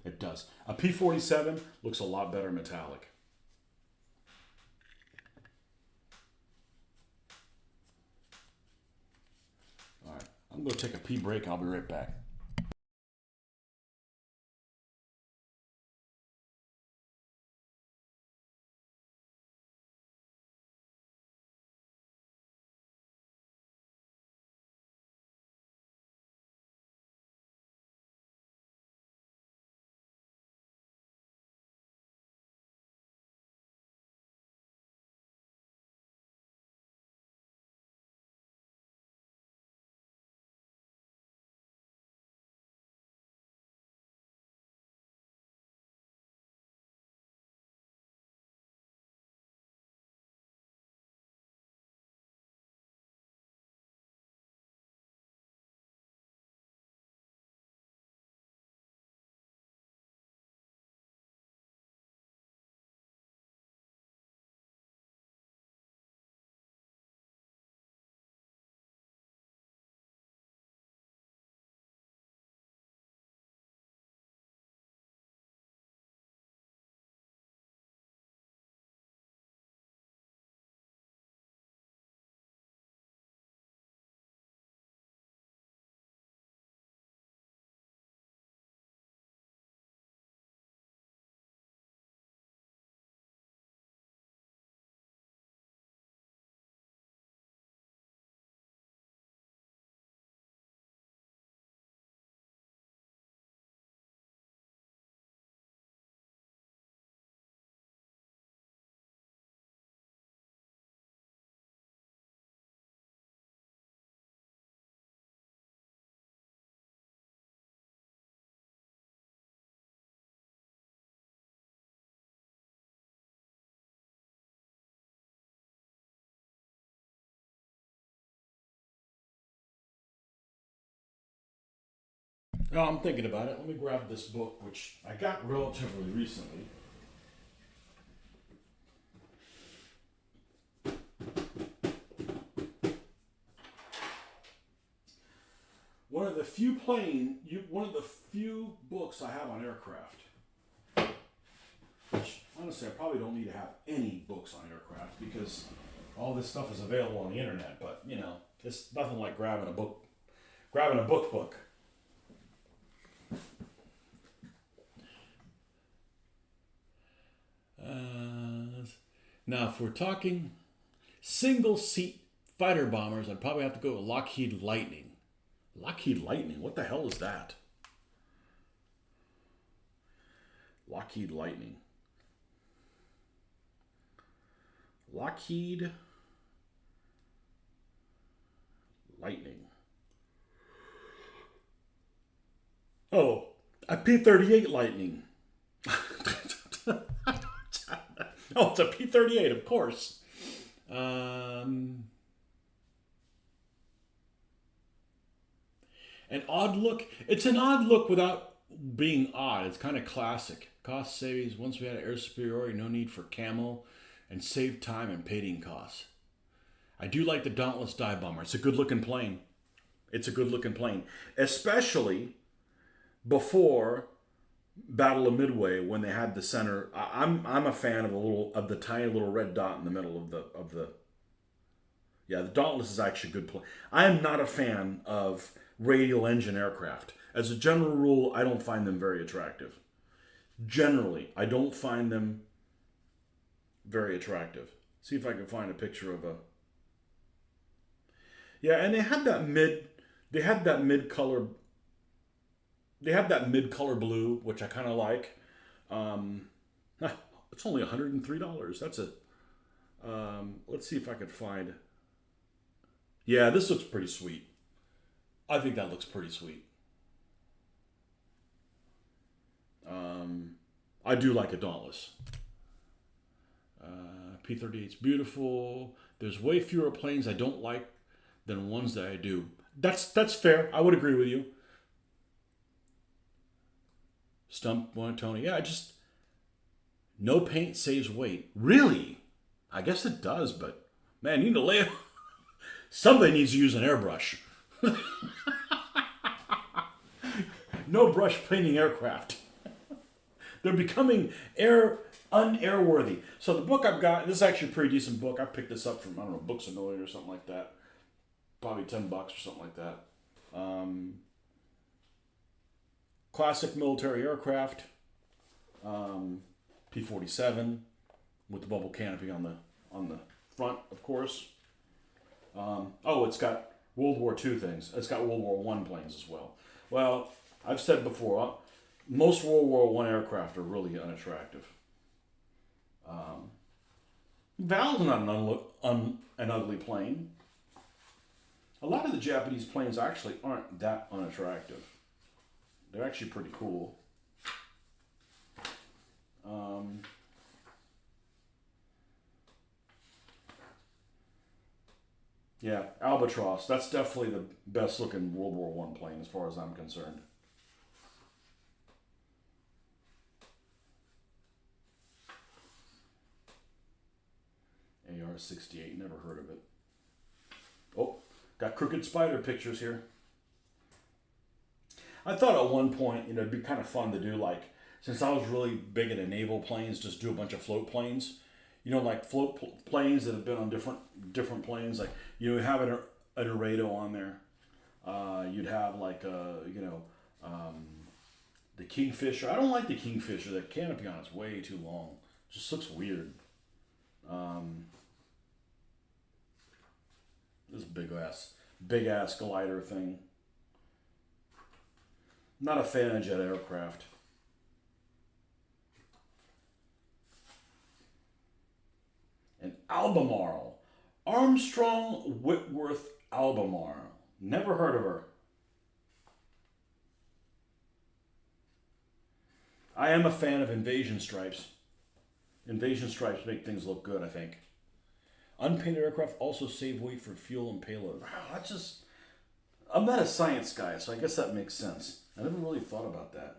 It does. A P-47 looks a lot better metallic. All right, I'm going to take a pee break. I'll be right back. No, I'm thinking about it. Let me grab this book, which I got relatively recently. One of the few books I have on aircraft. Which honestly, I probably don't need to have any books on aircraft because all this stuff is available on the internet. But you know, it's nothing like grabbing a book, book. Now, if we're talking single seat fighter bombers, I'd probably have to go with Lockheed Lightning. Lockheed Lightning? What the hell is that? Lockheed Lightning. Lockheed Lightning. Oh, a P-38 Lightning. Oh, it's a P-38, of course. An odd look. It's an odd look without being odd. It's kind of classic. Cost savings. Once we had air superiority, no need for camo, and save time and painting costs. I do like the Dauntless dive bomber. It's a good looking plane. Especially before Battle of Midway when they had the center. I'm a fan of the tiny little red dot in the middle of the. Yeah, the Dauntless is actually a good plane. I am not a fan of radial engine aircraft. As a general rule, I don't find them very attractive. Generally, I don't find them very attractive. See if I can find a picture of a. Yeah, and they had that mid color blue, which I kind of like. It's only $103. That's it. Let's see if I could find. Yeah, this looks pretty sweet. I think that looks pretty sweet. I do like a Dauntless. P-38's beautiful. There's way fewer planes I don't like than ones that I do. That's fair. I would agree with you. Stump one, Tony. Yeah, no paint saves weight. Really? I guess it does, but man, you need to lay. Somebody needs to use an airbrush. No brush painting aircraft. They're becoming unairworthy. So the book I've got, this is actually a pretty decent book. I picked this up from, I don't know, Books A Million or something like that. Probably $10 or something like that. Classic military aircraft. P-47 with the bubble canopy on the front, of course. It's got World War II things. It's got World War I planes as well. Well, I've said before, most World War I aircraft are really unattractive. Val's not an ugly plane. A lot of the Japanese planes actually aren't that unattractive. They're actually pretty cool. Yeah, Albatross. That's definitely the best looking World War I plane as far as I'm concerned. AR-68, never heard of it. Oh, got Crooked Spider pictures here. I thought at one point, it'd be kind of fun to do since I was really big into naval planes, just do a bunch of float planes. Like float planes that have been on different planes. Like, have an Laredo on there. You'd have the Kingfisher. I don't like the Kingfisher. The canopy on it's way too long. It just looks weird. This big ass glider thing. Not a fan of jet aircraft. And Albemarle. Armstrong Whitworth Albemarle. Never heard of her. I am a fan of invasion stripes. Invasion stripes make things look good, I think. Unpainted aircraft also save weight for fuel and payload. Wow, I'm not a science guy, so I guess that makes sense. I never really thought about that.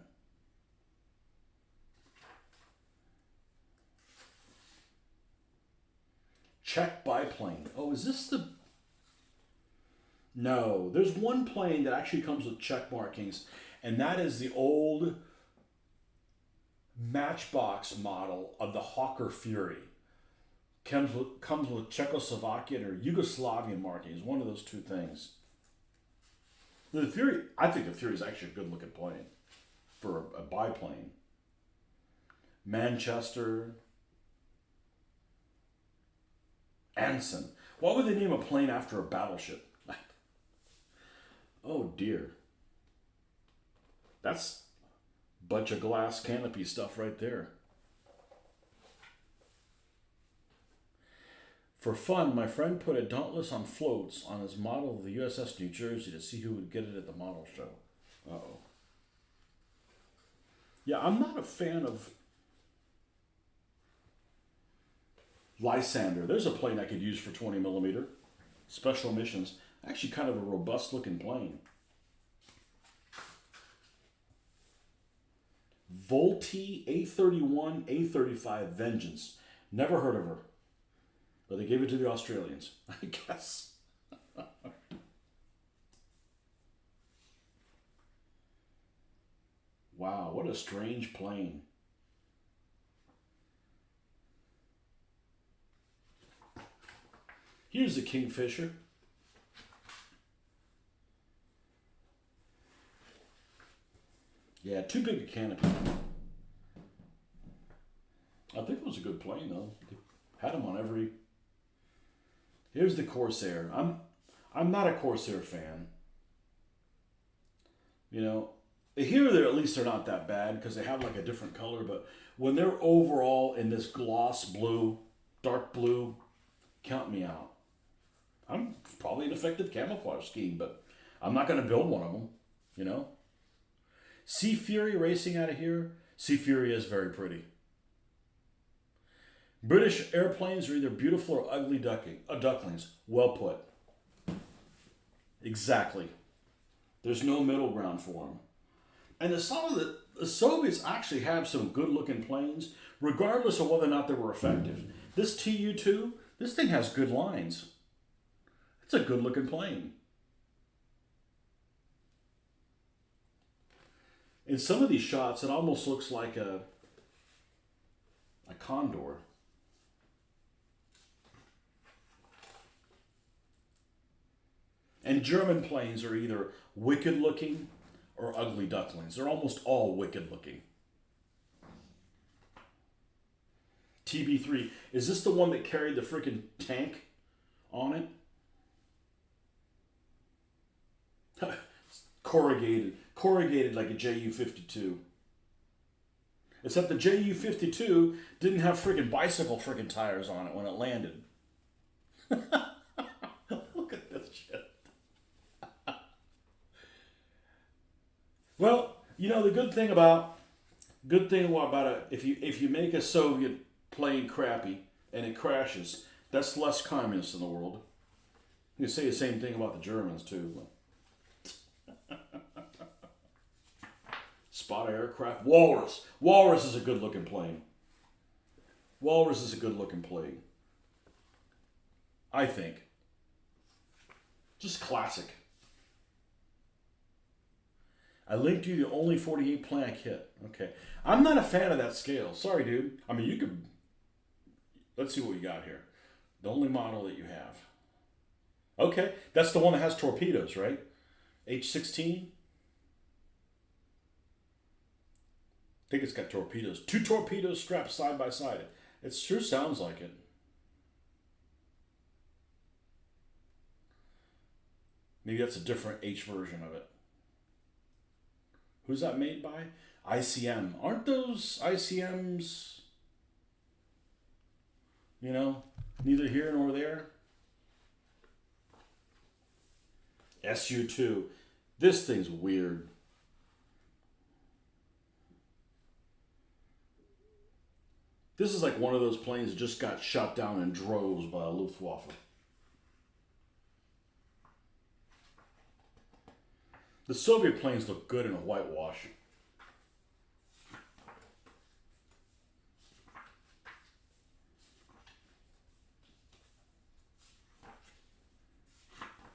Czech biplane. Oh, is this the... No, there's one plane that actually comes with Czech markings, and that is the old Matchbox model of the Hawker Fury. Comes with Czechoslovakian or Yugoslavian markings, one of those two things. The Fury, I think the Fury is actually a good looking plane for a biplane. Manchester. Anson. Why would they name a plane after a battleship? Oh dear. That's a bunch of glass canopy stuff right there. For fun, my friend put a Dauntless on floats on his model of the USS New Jersey to see who would get it at the model show. Uh-oh. Yeah, I'm not a fan of Lysander. There's a plane I could use for 20 millimeter. Special missions. Actually kind of a robust looking plane. Volti A31, A35 Vengeance. Never heard of her. But they gave it to the Australians, I guess. Wow, what a strange plane. Here's the Kingfisher. Yeah, too big a canopy. I think it was a good plane though. They had them on every... Here's the Corsair. I'm not a Corsair fan. You know, here they're at least they're not that bad because they have like a different color, but when they're overall in this gloss blue, dark blue, count me out. I'm probably an effective camouflage scheme, but I'm not going to build one of them, you know? Sea Fury racing out of here. Sea Fury is very pretty. British airplanes are either beautiful or ugly ducklings. Well put. Exactly. There's no middle ground for them. And some of the Soviets actually have some good looking planes, regardless of whether or not they were effective. This Tu-2, this thing has good lines. It's a good looking plane. In some of these shots, it almost looks like a Condor. And German planes are either wicked looking or ugly ducklings. They're almost all wicked looking. TB3. Is this the one that carried the freaking tank on it? Corrugated like a Ju-52. Except the Ju-52 didn't have freaking bicycle freaking tires on it when it landed. Look at this shit. Well, you know the good thing about it, if you make a Soviet plane crappy and it crashes, that's less communists in the world. You can say the same thing about the Germans too. Spot aircraft. Walrus. Walrus is a good looking plane. Walrus is a good looking plane. I think. Just classic. I linked you the only 48 plank hit. Okay. I'm not a fan of that scale. Sorry, dude. I mean, you could... Let's see what we got here. The only model that you have. Okay. That's the one that has torpedoes, right? H-16? I think it's got torpedoes. 2 torpedoes strapped side by side. It sure sounds like it. Maybe that's a different H version of it. Who's that made by? ICM. Aren't those ICMs, you know, neither here nor there? Su-2. This thing's weird. This is like one of those planes that just got shot down in droves by the Luftwaffe. The Soviet planes look good in a whitewash.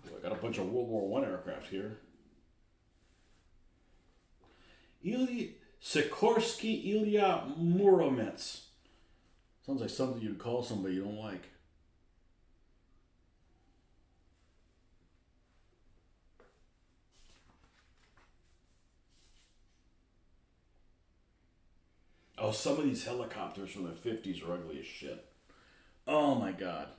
I got a bunch of World War I aircraft here. Sikorsky Ilya Muromets. Sounds like something you'd call somebody you don't like. Oh, some of these helicopters from the 50s are ugly as shit. Oh my god.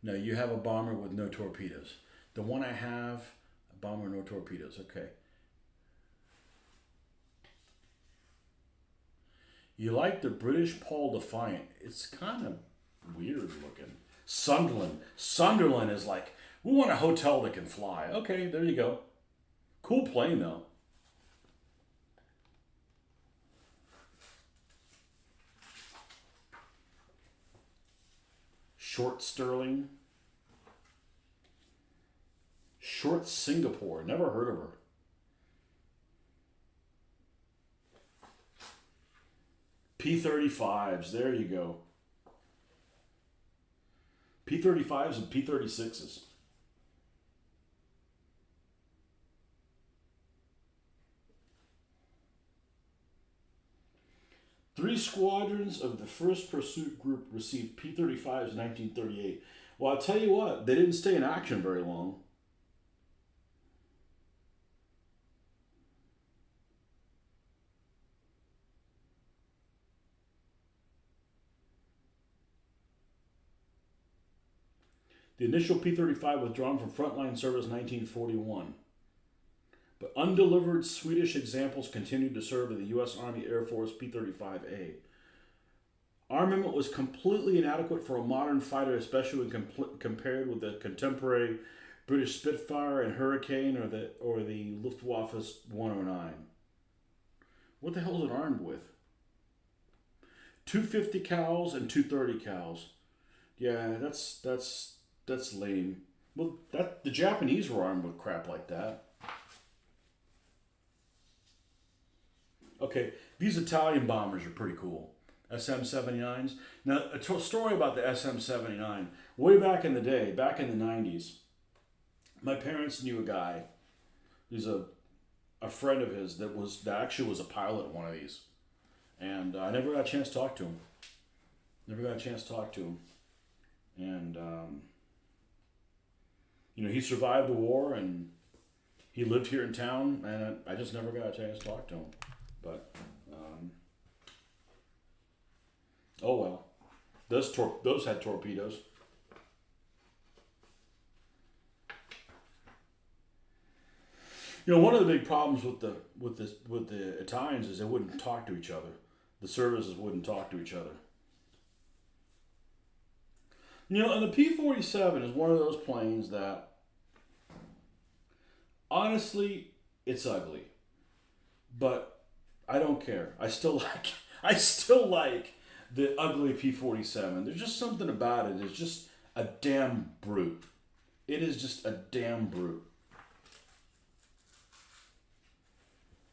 No, you have a bomber with no torpedoes. The one I have, a bomber, no torpedoes. Okay. You like the British Paul Defiant. It's kind of weird looking. Sunderland. Sunderland is like, we want a hotel that can fly. Okay, there you go. Cool plane though. Short Sterling. Short Singapore. Never heard of her. P-35s. There you go. P-35s and P-36s. Three squadrons of the 1st Pursuit Group received P-35s in 1938. Well, I'll tell you what, they didn't stay in action very long. The initial P-35 withdrawn from frontline service in 1941. But undelivered Swedish examples continued to serve in the U.S. Army Air Force P-35A. Armament was completely inadequate for a modern fighter, especially when compared with the contemporary British Spitfire and Hurricane or the Luftwaffe's 109. What the hell is it armed with? 250 cals and 230 cals. Yeah, that's lame. Well, the Japanese were armed with crap like that. Okay, these Italian bombers are pretty cool. SM-79s. Now, a story about the SM-79. Way back in the day, back in the 90s, my parents knew a guy. He's a friend of his that actually was a pilot of one of these. And I never got a chance to talk to him. And, he survived the war and he lived here in town, and I just never got a chance to talk to him. But, oh well. Those had torpedoes. One of the big problems with the Italians is they wouldn't talk to each other. The services wouldn't talk to each other. And the P-47 is one of those planes that, honestly, it's ugly. But I don't care. I still like the ugly P-47. There's just something about it. It's just a damn brute. It is just a damn brute.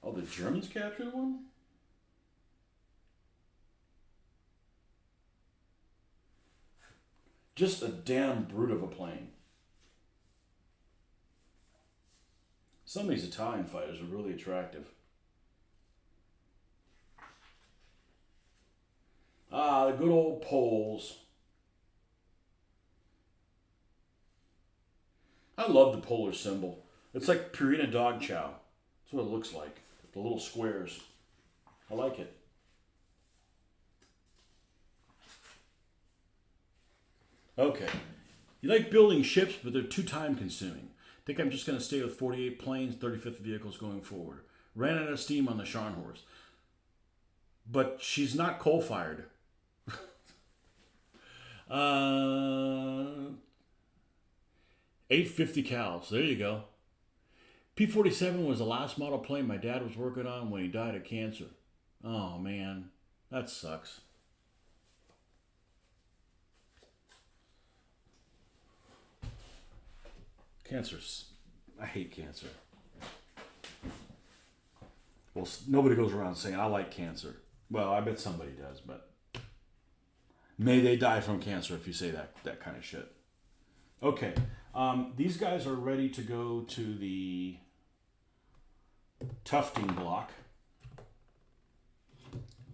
Oh, the Germans captured one? Just a damn brute of a plane. Some of these Italian fighters are really attractive. Ah, the good old Poles. I love the polar symbol. It's like Purina dog chow. That's what it looks like. The little squares. I like it. Okay. You like building ships, but they're too time consuming. Think I'm just going to stay with 48 planes, 35th vehicles going forward. Ran out of steam on the Scharnhorst. But she's not coal-fired. 850 cals. There you go. P-47 was the last model plane my dad was working on when he died of cancer. Oh, man. That sucks. Cancer's I hate cancer. Well, nobody goes around saying, I like cancer. Well, I bet somebody does, but may they die from cancer if you say that kind of shit. Okay, these guys are ready to go to the tufting block.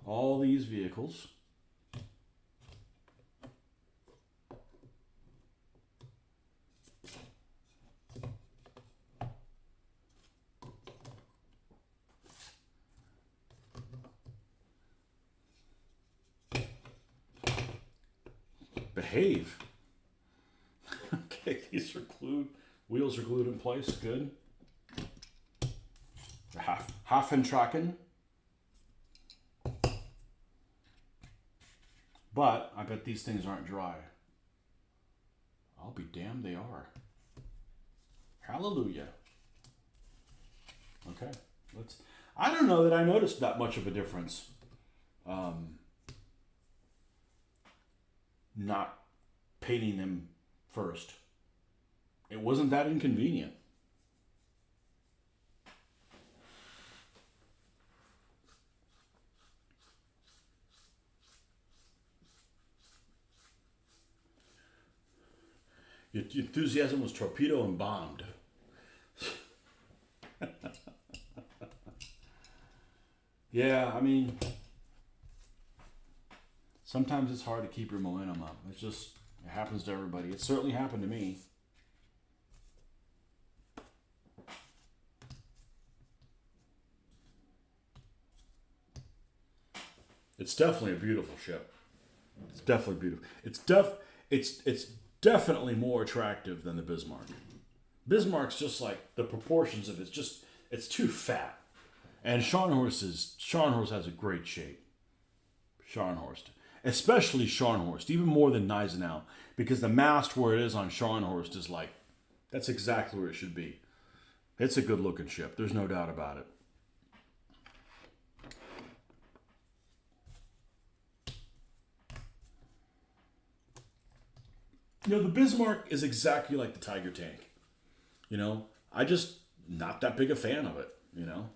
All these vehicles. Behave. Okay, these are glued. Wheels are glued in place. Good. Hafen. But I bet these things aren't dry. I'll be damned they are. Hallelujah. Okay, let's. I don't know that I noticed that much of a difference. Not painting them first. It wasn't that inconvenient. Your enthusiasm was torpedo and bombed. Yeah, I mean, sometimes it's hard to keep your momentum up. It happens to everybody. It certainly happened to me. It's definitely a beautiful ship. It's definitely beautiful. It's definitely more attractive than the Bismarck. Bismarck's just like the proportions of it's too fat. And Scharnhorst has a great shape. Scharnhorst. Especially Scharnhorst, even more than Gneisenau, because the mast where it is on Scharnhorst is like, that's exactly where it should be. It's a good looking ship, there's no doubt about it. You know, the Bismarck is exactly like the Tiger tank. You know, I just not that big a fan of it, you know.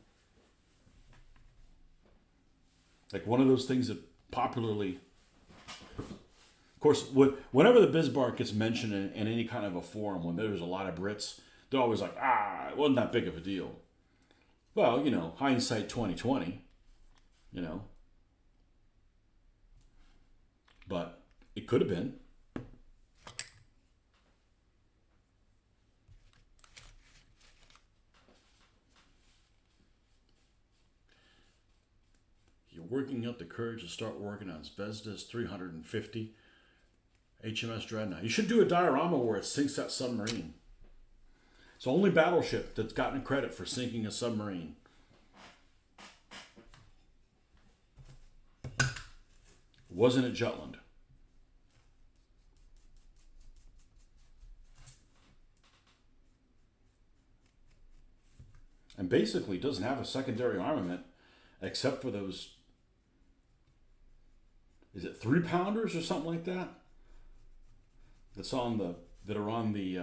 Like one of those things that popularly, of course, whenever the Bismarck gets mentioned in any kind of a forum, when there's a lot of Brits, they're always like, it wasn't that big of a deal. Well, you know, hindsight 2020, you know. But it could have been. You're working up the courage to start working on Zvezda's 350 HMS Dreadnought. You should do a diorama where it sinks that submarine. It's the only battleship that's gotten credit for sinking a submarine. Wasn't it Jutland? And basically doesn't have a secondary armament except for those, is it 3-pounders or something like that? That are on the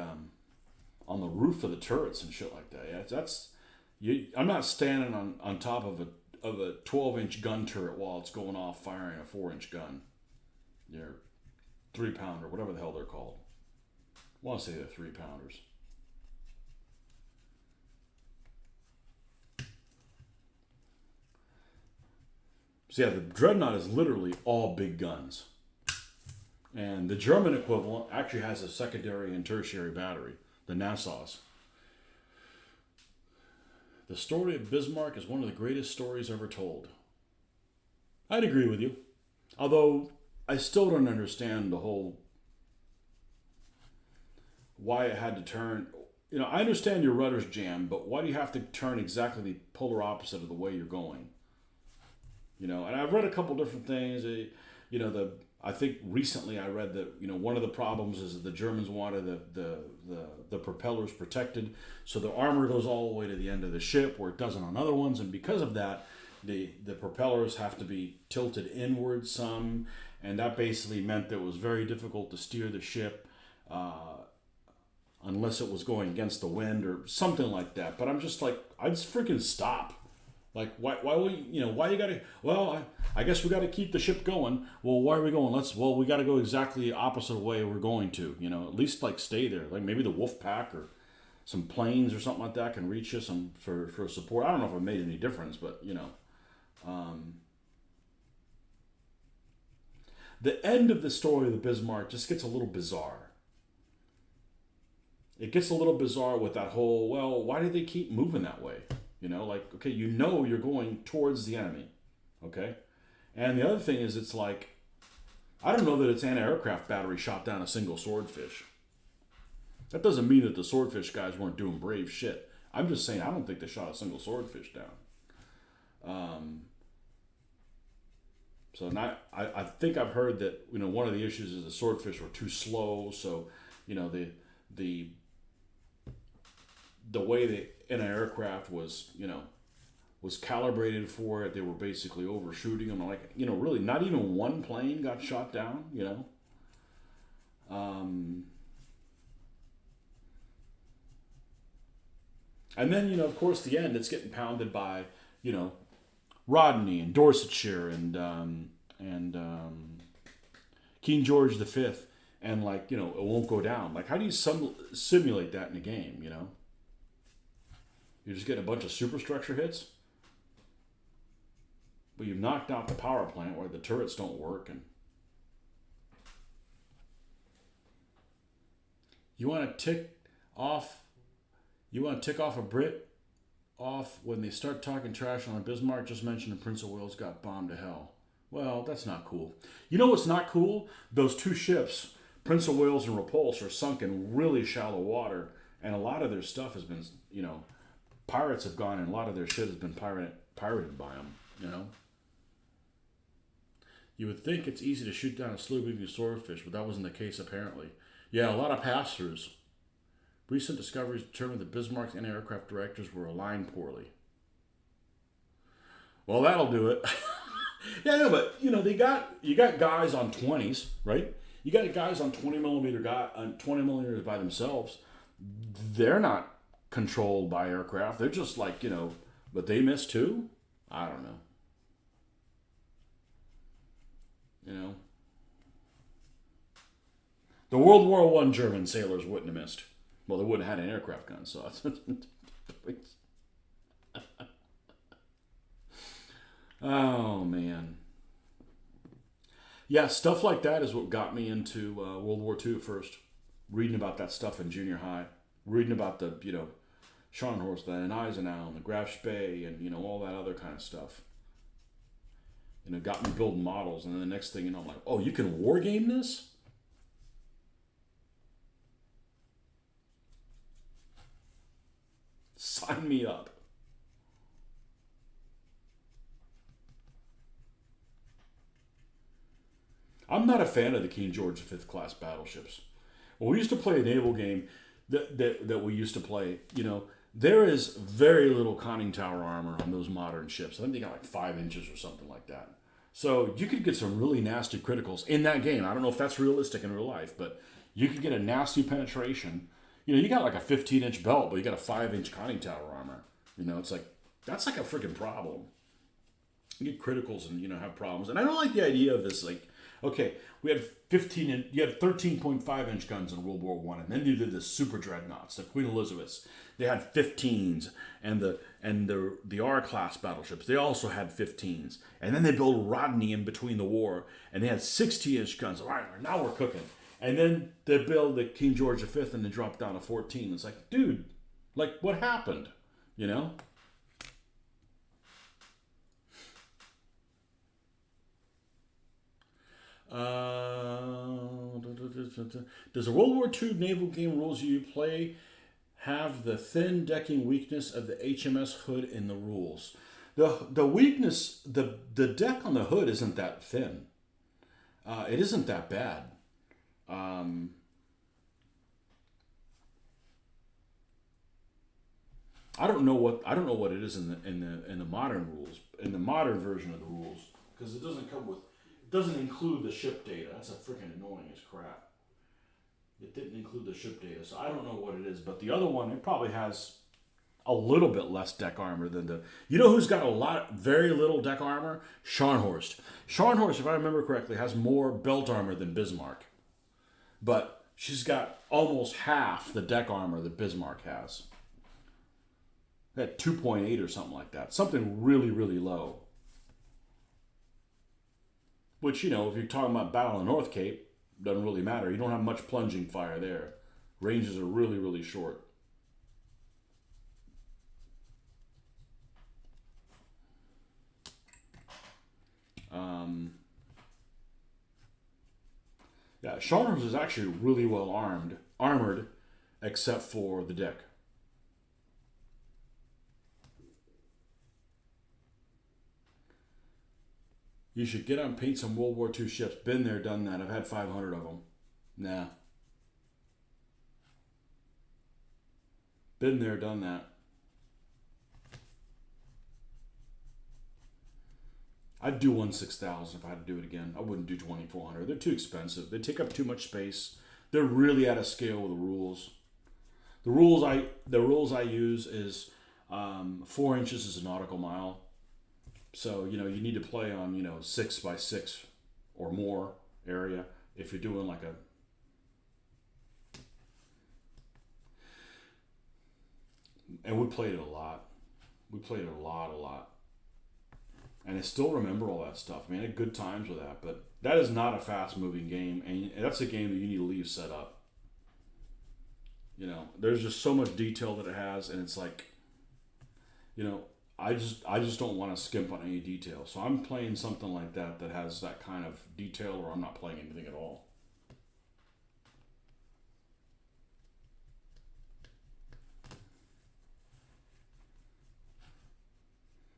roof of the turrets and shit like that. Yeah, I'm not standing on top of a 12-inch gun turret while it's going off firing a 4-inch gun. They're 3-pounder, whatever the hell they're called. I want to say they're 3-pounders. So yeah, the Dreadnought is literally all big guns. And the German equivalent actually has a secondary and tertiary battery, the Nassaus. The story of Bismarck is one of the greatest stories ever told. I'd agree with you. Although, I still don't understand the whole why it had to turn. You know, I understand your rudder's jammed, but why do you have to turn exactly the polar opposite of the way you're going? You know, and I've read a couple different things. I think recently I read that, you know, one of the problems is that the Germans wanted the propellers protected, so the armor goes all the way to the end of the ship where it doesn't on other ones, and because of that, the propellers have to be tilted inward some, and that basically meant that it was very difficult to steer the ship unless it was going against the wind or something like that. But I'm just like, I'd just freaking stop. Like, why would you know, why you gotta, well, I guess we gotta keep the ship going. Well, why are we going? We gotta go exactly the opposite way we're going to, you know, at least like stay there. Like maybe the wolf pack or some planes or something like that can reach us for support. I don't know if it made any difference, but you know. The end of the story of the Bismarck just gets a little bizarre. It gets a little bizarre with that whole, well, why do they keep moving that way? You know, like, okay, you know you're going towards the enemy, okay? And the other thing is, it's like, I don't know that its anti-aircraft battery shot down a single swordfish. That doesn't mean that the swordfish guys weren't doing brave shit. I'm just saying, I don't think they shot a single swordfish down. So not, I think I've heard that, you know, one of the issues is the swordfish were too slow. So, you know, the way the anti-aircraft was, you know, was calibrated for it. They were basically overshooting them. Like, you know, really not even one plane got shot down, you know. And then, you know, of course, the end, it's getting pounded by, you know, Rodney and Dorsetshire and King George V, and like, you know, it won't go down. Like, how do you simulate that in a game? You know, you're just getting a bunch of superstructure hits, but you've knocked out the power plant where the turrets don't work, and you want to tick off. You want to tick off a Brit off when they start talking trash on a Bismarck. Just mentioned the Prince of Wales got bombed to hell. Well, that's not cool. You know what's not cool? Those two ships, Prince of Wales and Repulse, are sunk in really shallow water, and a lot of their stuff has been, you know, pirates have gone, and a lot of their shit has been pirated by them, you know. You would think it's easy to shoot down a slow-moving swordfish, but that wasn't the case apparently. Yeah, a lot of pass-throughs. Recent discoveries determined that Bismarck's anti-aircraft directors were aligned poorly. Well, that'll do it. Yeah, no, but you know, you got guys on 20s, right? You got guys on 20 millimeters by themselves. They're not controlled by aircraft. They're just like, you know, but they miss too? I don't know. You know. The World War I German sailors wouldn't have missed. Well, they wouldn't have had an aircraft gun, so oh man. Yeah, stuff like that is what got me into World War II first. Reading about that stuff in junior high, reading about the, you know, Scharnhorst and Eisenhower and the Graf Spee and, you know, all that other kind of stuff. You know, got me building models, and then the next thing you know, I'm like, oh, you can war game this? Sign me up. I'm not a fan of the King George V class battleships. When we used to play a naval game that we used to play, you know, there is very little conning tower armor on those modern ships. I think they got like 5 inches or something like that. So you could get some really nasty criticals in that game. I don't know if that's realistic in real life, but you could get a nasty penetration. You know, you got like a 15-inch belt, but you got a 5-inch conning tower armor. You know, it's like, that's like a freaking problem. You get criticals and, you know, have problems. And I don't like the idea of this, like, okay, we had 13.5-inch guns in World War I, and then you did the super dreadnoughts, the Queen Elizabeths. They had 15s, and the R-class battleships, they also had 15s. And then they built Rodney in between the war, and they had 60-inch guns. All right, now we're cooking. And then they build the King George V, and they drop down to 14. It's like, dude, like, what happened? You know? Does the World War II naval game rules you play have the thin decking weakness of the HMS hood in the rules? The weakness, the deck on the hood isn't that thin. It isn't that bad. I don't know what it is in the modern rules, in the modern version of the rules, because it doesn't include the ship data. That's a freaking annoying as crap. It didn't include the ship data, so I don't know what it is. But the other one, it probably has a little bit less deck armor than the. You know who's got a lot, very little deck armor? Scharnhorst. Scharnhorst, if I remember correctly, has more belt armor than Bismarck, but she's got almost half the deck armor that Bismarck has. At 2.8 or something like that. Something really, really low. Which, you know, if you're talking about Battle of North Cape, doesn't really matter. You don't have much plunging fire there. Ranges are really, really short. Yeah, Sharners is actually really well armored, except for the deck. You should get on paint some World War II ships. Been there, done that. I've had 500 of them. Nah. Been there, done that. I'd do 1/6000 if I had to do it again. I wouldn't do 2400. They're too expensive. They take up too much space. They're really out of scale with the rules. The rules I use is 4 inches is a nautical mile. So you need to play on 6x6 or more area if you're doing like a. And we played it a lot. We played it a lot. And I still remember all that stuff. Man, I had good times with that. But that is not a fast-moving game, and that's a game that you need to leave set up. There's just so much detail that it has, and it's like, I just don't want to skimp on any detail. So I'm playing something like that has that kind of detail, or I'm not playing anything at all.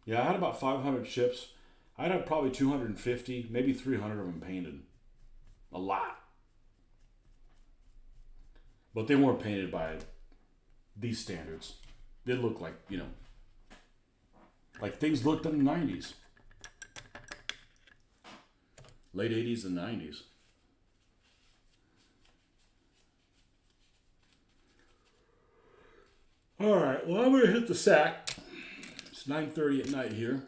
Yeah, I had about 500 ships. I'd have probably 250, maybe 300 of them painted. A lot. But they weren't painted by these standards. They look like things looked in the 90s. Late 80s and 90s. All right, well, I'm going to hit the sack. It's 9:30 at night here.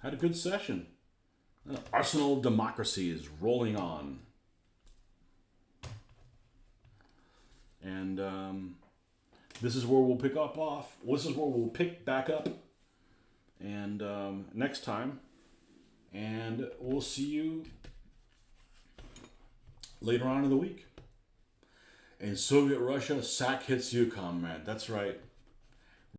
Had a good session. Arsenal of Democracy is rolling on. And this is where we'll pick up off. This is where we'll pick back up. And next time. And we'll see you later on in the week. In Soviet Russia, sack hits you, comrade. That's right.